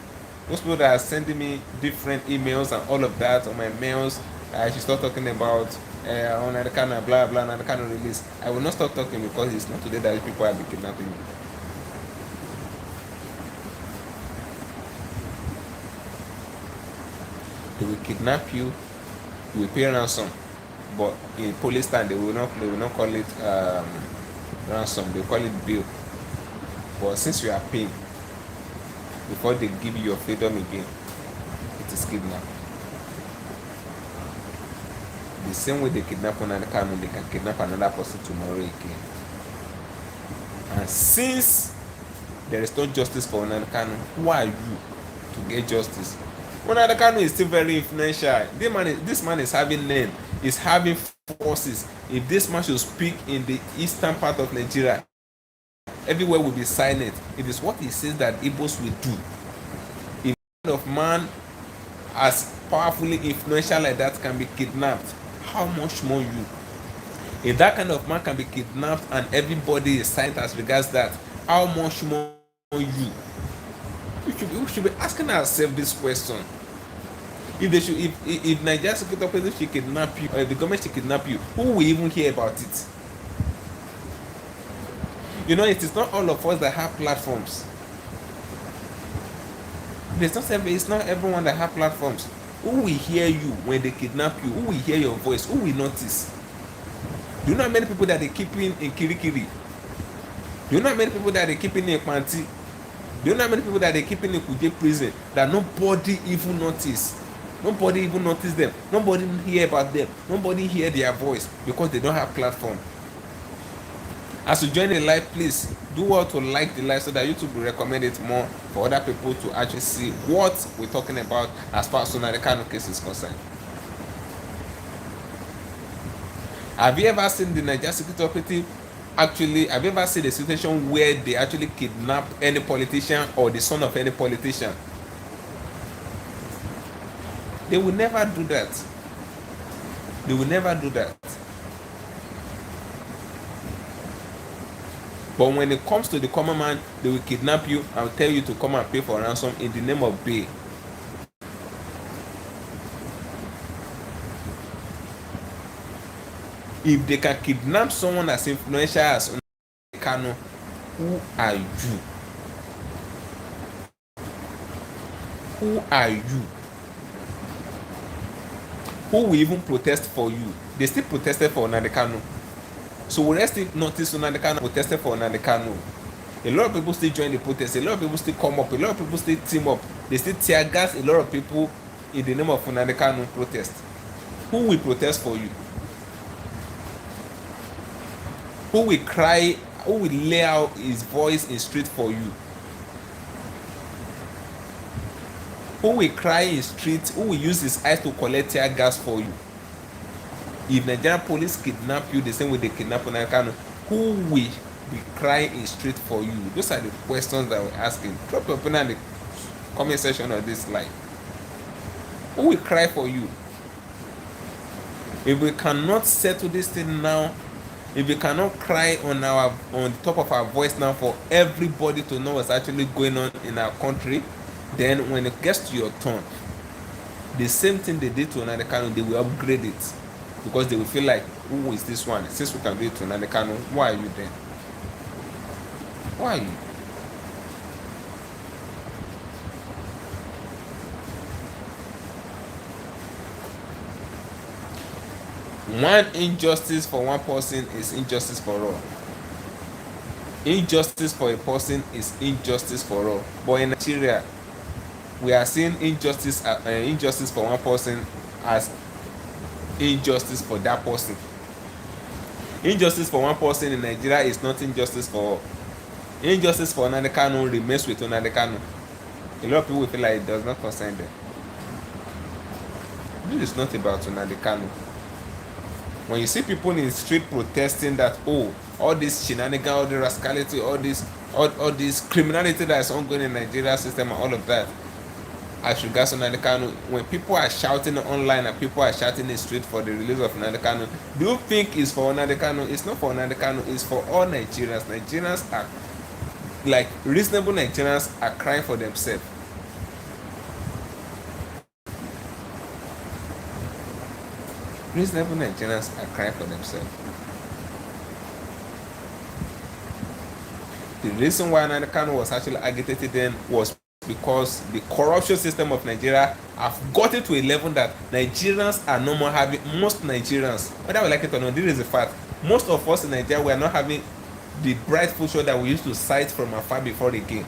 Those people that are sending me different emails and all of that on my mails, I should start talking about Nnamdi Kanu, blah blah, Nnamdi Kanu release. I will not stop talking because it's not today that people have been kidnapping me. They will kidnap you, you will pay ransom, but in police time they will not call it ransom, they call it bill. But since you are paying before they give you your freedom again, it is kidnap. The same way they kidnap Nnamdi Kanu, they can kidnap another person tomorrow again. And since there is no justice for Nnamdi Kanu, who are you to get justice? Nnamdi Kanu is still very influential. This man is having name, is having forces. If this man should speak in the eastern part of Nigeria, everywhere will be silent. It is what he says that Igbos will do. If a kind of man as powerfully influential like that can be kidnapped, how much more you? If that kind of man can be kidnapped and everybody is silent as regards that, how much more you? We should be asking ourselves this question. If Nigerian security operators should kidnap you, or if the government should kidnap you, who will even hear about it? You know, it is not all of us that have platforms. It's not everyone that have platforms. Who will hear you when they kidnap you? Who will hear your voice? Who will notice? Do you know how many people that they keep in Kirikiri? Do you know how many people that they keep in Ekpanti? Do you know how many people that they keep in Kuje prison that nobody even notice? Nobody even notice them. Nobody hear about them. Nobody hear their voice because they don't have platform. As you join the live, please do well to like the live so that YouTube will recommend it more for other people to actually see what we're talking about as far as Nnamdi Kanu case is concerned. Have you ever seen the Nigerian security operative have you ever seen a situation where they actually kidnap any politician or the son of any politician? They will never do that. They will never do that. But when it comes to the common man, they will kidnap you and tell you to come and pay for ransom in the name of bail. If they can kidnap someone as influential as Nnamdi Kanu, who are you? Who are you? Who will even protest for you? They still protested for Nnamdi Kanu. So we still notice Nnamdi Kanu protested for Nnamdi Kanu. A lot of people still join the protest. A lot of people still come up. A lot of people still team up. They still tear gas a lot of people in the name of Nnamdi Kanu protest. Who will protest for you? Who will cry? Who will lay out his voice in street for you? Who will cry in street? Who will use his eyes to collect tear gas for you? If Nigerian police kidnap you the same way they kidnap Nnamdi Kanu, who will be crying in street for you? Those are the questions that we're asking. Drop your opinion in the comment section of this live. Who will cry for you? If we cannot settle this thing now, if we cannot cry on the top of our voice now for everybody to know what's actually going on in our country, then when it gets to your turn, the same thing they did to Nnamdi Kanu, they will upgrade it because they will feel like, who is this one? Since we can do it to Nnamdi Kanu, why are you then? Why are you? One injustice for one person is injustice for all. Injustice for a person is injustice for all. But in Nigeria, we are seeing injustice for one person as injustice for that person. Injustice for one person in Nigeria is not injustice for all. Injustice for Nnamdi Kanu remains with Nnamdi Kanu. A lot of people feel like it does not concern them. This is not about Nnamdi Kanu. When you see people in the street protesting that, oh, all this shenanigans, all the rascality, all this criminality that is ongoing in Nigeria system and all of that, as regards to Nnamdi Kanu, when people are shouting online and people are shouting in the street for the release of Nnamdi Kanu, do you think it's for Nnamdi Kanu? It's not for Nnamdi Kanu, it's for all Nigerians. Nigerians are, like, reasonable Nigerians are crying for themselves. Reasonable Nigerians are crying for themselves. The reason why Nnamdi Kanu was actually agitated then was because the corruption system of Nigeria have gotten to a level that Nigerians are no more having, most Nigerians, whether we like it or not, this is a fact, most of us in Nigeria, we are not having the bright future that we used to sight from afar before the game.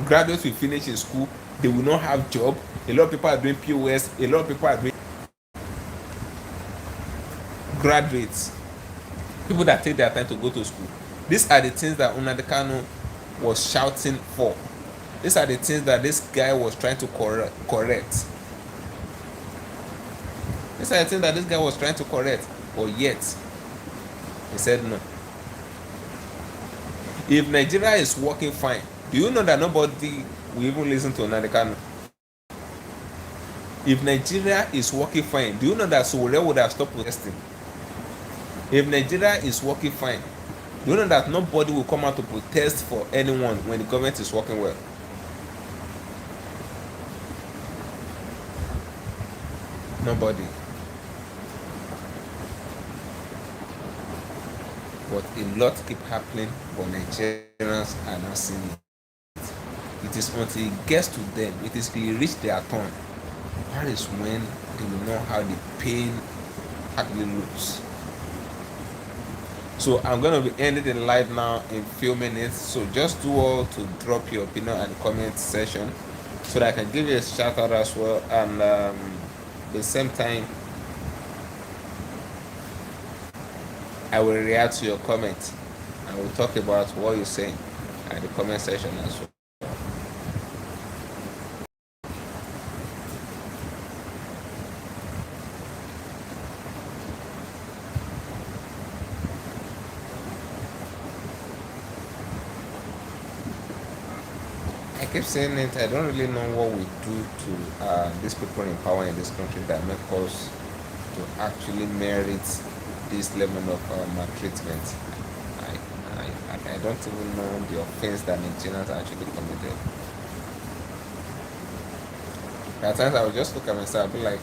Graduates will finish in school, they will not have job, a lot of people are doing POS, a lot of people are doing graduates, people that take their time to go to school. These are the things that Nnamdi Kanu was shouting for. These are the things that this guy was trying to correct. These are the things that this guy was trying to correct, but yet he said no. If Nigeria is working fine, do you know that nobody will even listen to Nnamdi Kanu? If Nigeria is working fine, do you know that Sowore would have stopped protesting? If Nigeria is working fine, do you know that nobody will come out to protest for anyone when the government is working well? Nobody. But a lot keep happening, but Nigerians are not seeing it. It is until it gets to them, it is till it reach their turn, that is when they will know how the pain actually looks. So I'm going to be ending the live now in few minutes. So just do all to drop your opinion in the comment section so that I can give you a shout out as well. And at the same time, I will react to your comment. I will talk about what you're saying at the comment section as well. I keep saying it, I don't really know what we do to these people in power in this country that make us to actually merit this level of maltreatment. I don't even know the offense that Nigerians actually committed. At times I will just look at myself and be like,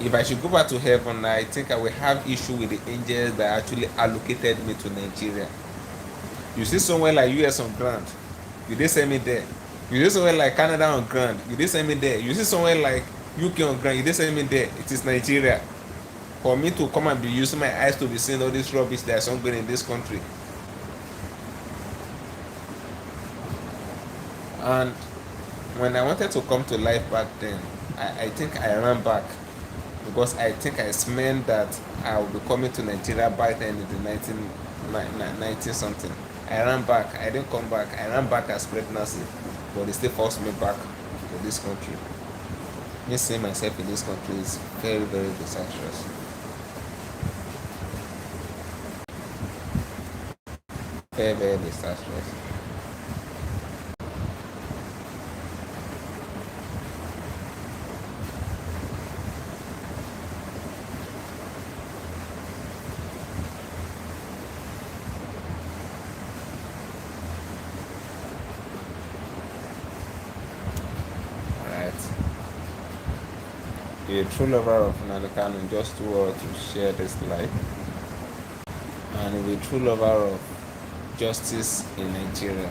if I should go back to heaven, I think I will have issue with the angels that actually allocated me to Nigeria. You see somewhere like US on ground, you did send me there. You see somewhere like Canada on ground, you did send me there. You see somewhere like UK on ground, you did send me there. It is Nigeria. For me to come and be using my eyes to be seeing all this rubbish that is ongoing in this country. And when I wanted to come to life back then, I think I ran back because I think I smelled that I would be coming to Nigeria by then in the 19 something. I ran back. I didn't come back. I ran back as pregnancy, but they still forced me back to this country. Me seeing myself in this country is very, very disastrous. Very, very disastrous. A true lover of Nnamdi Kanu, just do all to share this life, and a true lover of justice in Nigeria,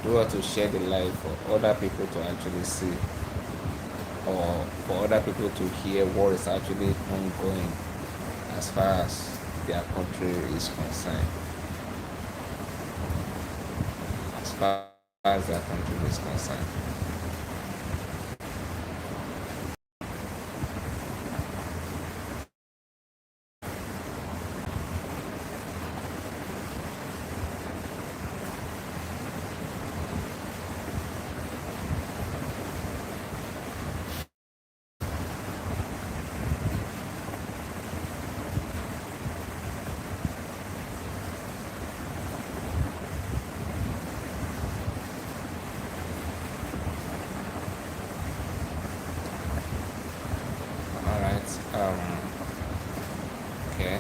do all to share the life for other people to actually see, or for other people to hear what is actually ongoing as far as their country is concerned. As far as their country is concerned. right. Okay.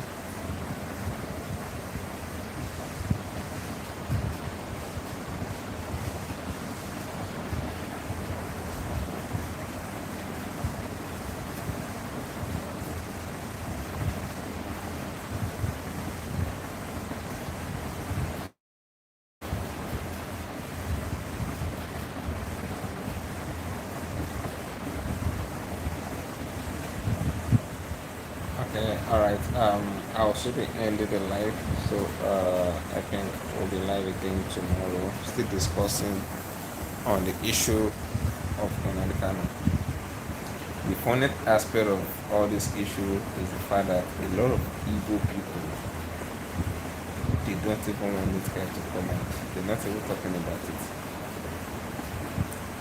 Okay, all right. I'll should be ended the live, so I think we'll be live again tomorrow, still discussing on the issue of Nnamdi Kanu. The funny aspect of all this issue is the fact that a lot of Igbo people, they don't even want this guy to come out. They're not even talking about it.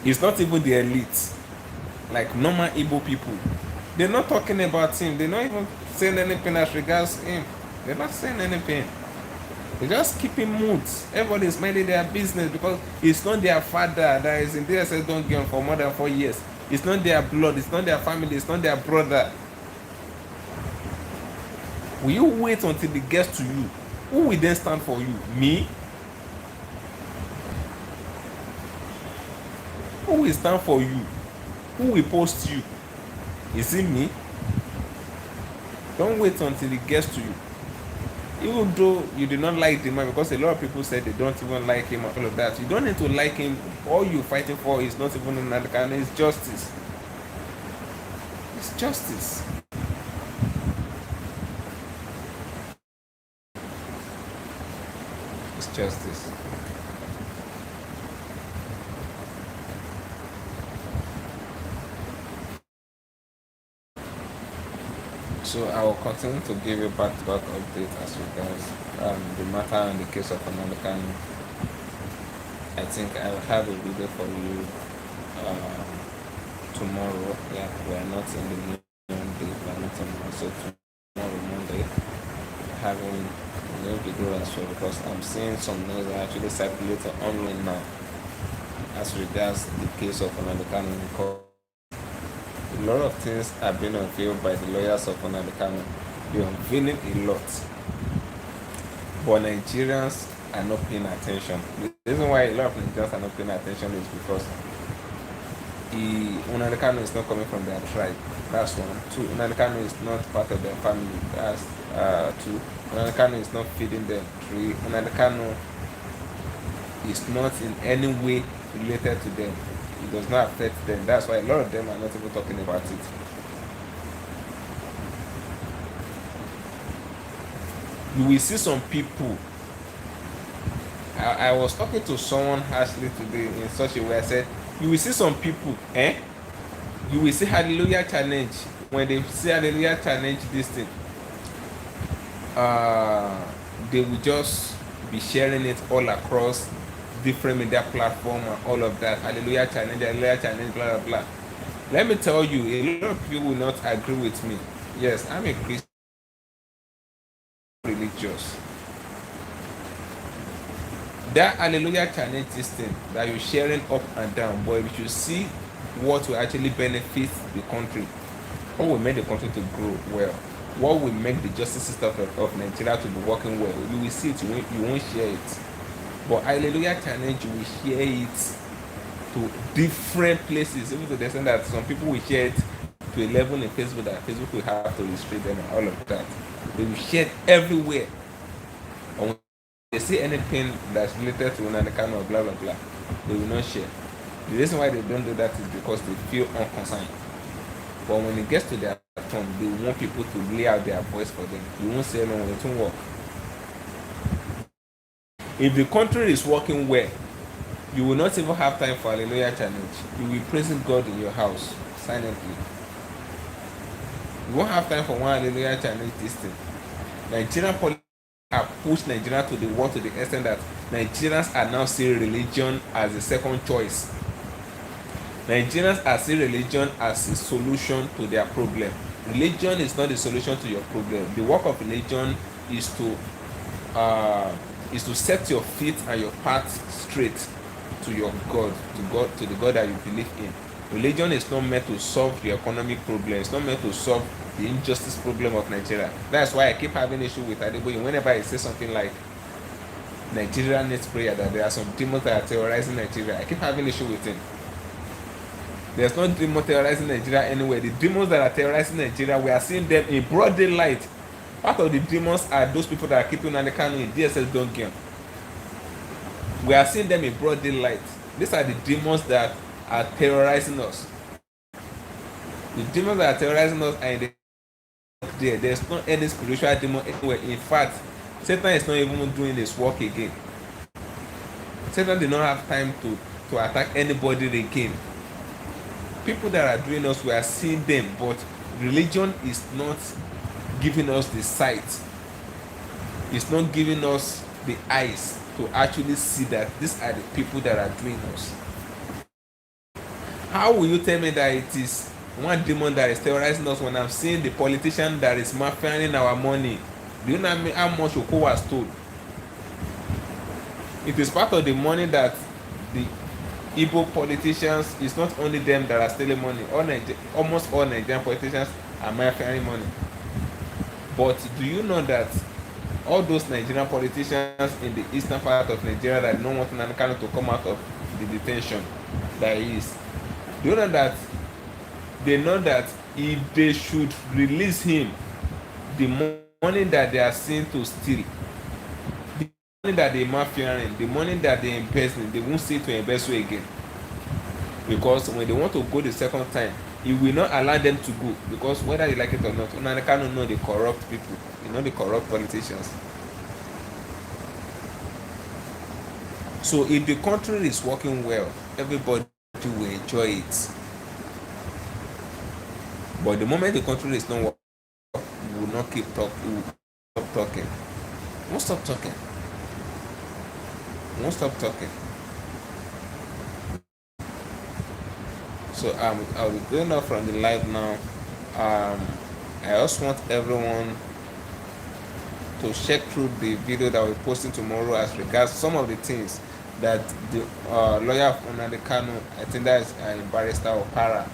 It's not even the elite, like normal Igbo people. They're not talking about him. They're not even saying anything as regards him. They're not saying anything. They just keep in moods. Everybody's minding their business because it's not their father that is in DSS don't get for more than 4 years. It's not their blood. It's not their family. It's not their brother. Will you wait until it gets to you? Who will then stand for you? Me? Who will stand for you? Who will post you? Is it me? Don't wait until it gets to you. Even though you do not like the man, because a lot of people said they don't even like him and all of that, you don't need to like him. All you're fighting for is not even Nnamdi Kanu, it's justice. It's justice. It's justice. So I will continue to give you back-to-back updates as regards the matter and the case of Nnamdi Kanu. I think I will have a video for you tomorrow. Yeah, we are not in the Monday, we are not in so tomorrow Monday. Having a new video as well because I'm seeing some news that actually circulate online now as regards the case of Nnamdi Kanu in court. A lot of things are being unveiled by the lawyers of Nnamdi Kanu. They're unveiling a lot. But Nigerians are not paying attention. The reason why a lot of Nigerians are not paying attention is because Nnamdi Kanu is not coming from their tribe. That's one. Two, Nnamdi Kanu is not part of their family. That's two. Nnamdi Kanu is not feeding them. Three, Nnamdi Kanu is not in any way related to them. It does not affect them. That's why a lot of them are not even talking about it. You will see some people. I was talking to someone actually today in such a way. I said, you will see some people, you will see Hallelujah Challenge. When they see Hallelujah Challenge this thing, they will just be sharing it all across different media platform and all of that. Hallelujah Challenge, blah blah blah. Let me tell you, a lot of people will not agree with me. Yes, I'm a Christian religious. That Hallelujah Challenge system that you're sharing up and down, boy, we should see what will actually benefit the country, what will make the country to grow well, what will make the justice system of Nigeria to be working well. You will see it, you won't share it. But Hallelujah Challenge, you will share it to different places, even to the extent that some people will share it to a level in Facebook that Facebook will have to restrict them and all of that. They will share it everywhere. And when they see anything that's related to Nnamdi Kanu or blah blah blah, they will not share. The reason why they don't do that is because they feel unconcerned. But when it gets to their turn, they want people to lay out their voice for them. You won't say no, it won't work. If the country is working well, you will not even have time for Hallelujah Challenge. You will be praising God in your house silently. You won't have time for one Hallelujah Challenge this thing. Nigerian politics have pushed Nigeria to the world to the extent that Nigerians are now seeing religion as a second choice. Nigerians are seeing religion as a solution to their problem. Religion is not the solution to your problem. The work of religion is to set your feet and your path straight to your God, to the God that you believe in. Religion is not meant to solve the economic problem. It's not meant to solve the injustice problem of Nigeria. That's why I keep having issue with Adeboye whenever I say something like Nigeria needs prayer, that there are some demons that are terrorizing Nigeria. I keep having issue with him. There's no demon terrorizing Nigeria anywhere. The demons that are terrorizing Nigeria, we are seeing them in broad daylight. Part of the demons are those people that are keeping Nnamdi Kanu in DSS dungeon. We are seeing them in broad daylight. These are the demons that are terrorizing us. The demons that are terrorizing us are in the there. There's not any spiritual demon anywhere. In fact, Satan is not even doing his work again. Satan did not have time to attack anybody again. People that are doing us, we are seeing them, but religion is not giving us the sight. It's not giving us the eyes to actually see that these are the people that are doing us. How will you tell me that it is one demon that is terrorizing us when I'm seeing the politician that is mafiaing our money? Do you know how much Oko was told? It is part of the money that the Igbo politicians, it's not only them that are stealing money. Almost all Nigerian politicians are mafiaing money. But do you know that all those Nigerian politicians in the eastern part of Nigeria that don't want Nnamdi Kanu to come out of the detention that he is, do you know that they know that if they should release him, the money that they are seen to steal, the money that they mafiaing, the money that they investing, they won't see to invest again. Because when they want to go the second time, it will not allow them to go, because whether you like it or not, Nnamdi Kanu know the corrupt people, you know, the corrupt politicians. So if the country is working well, everybody will enjoy it. But the moment the country is not working, we will not keep talking. We will stop talking. We won't stop talking. We won't stop talking. So I'll be going off from the live now. I also want everyone to check through the video that we're posting tomorrow as regards some of the things that the lawyer of Nnamdi Kanu, I think that is Barrister Opara,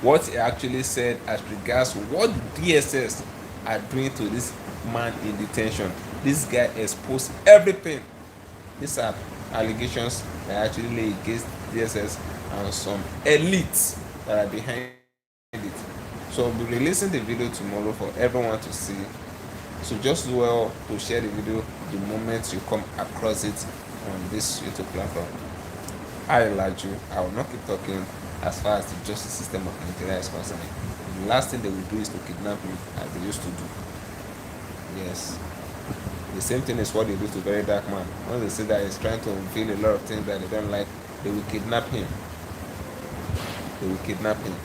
what he actually said as regards what DSS are doing to this man in detention. This guy exposed everything. These are allegations that actually lay against DSS and some elites that are behind it. So I'll be releasing the video tomorrow for everyone to see. So just do well to share the video the moment you come across it on this YouTube platform. I urge you, I will not keep talking as far as the justice system of Nigeria is concerned. The last thing they will do is to kidnap him as they used to do. Yes. The same thing is what they do to Very Dark Man. When they say that he's trying to reveal a lot of things that they don't like, they will kidnap him. They will kidnap him.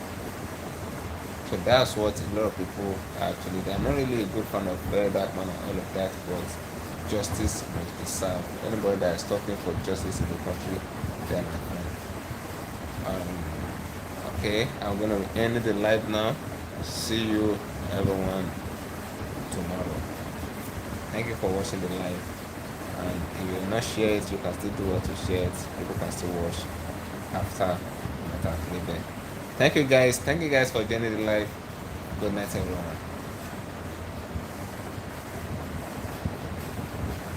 So that's what a lot of people actually, they're not really a good fan of Very Dark Man and all of that, but justice must be served. Anybody that is talking for justice in the country, they're my friend. Okay, I'm going to end the live now. See you everyone tomorrow. Thank you for watching the live. And if you will not share it, you can still do what to share it. People can still watch after Thank you guys. Thank you guys for joining the live. Good night, everyone.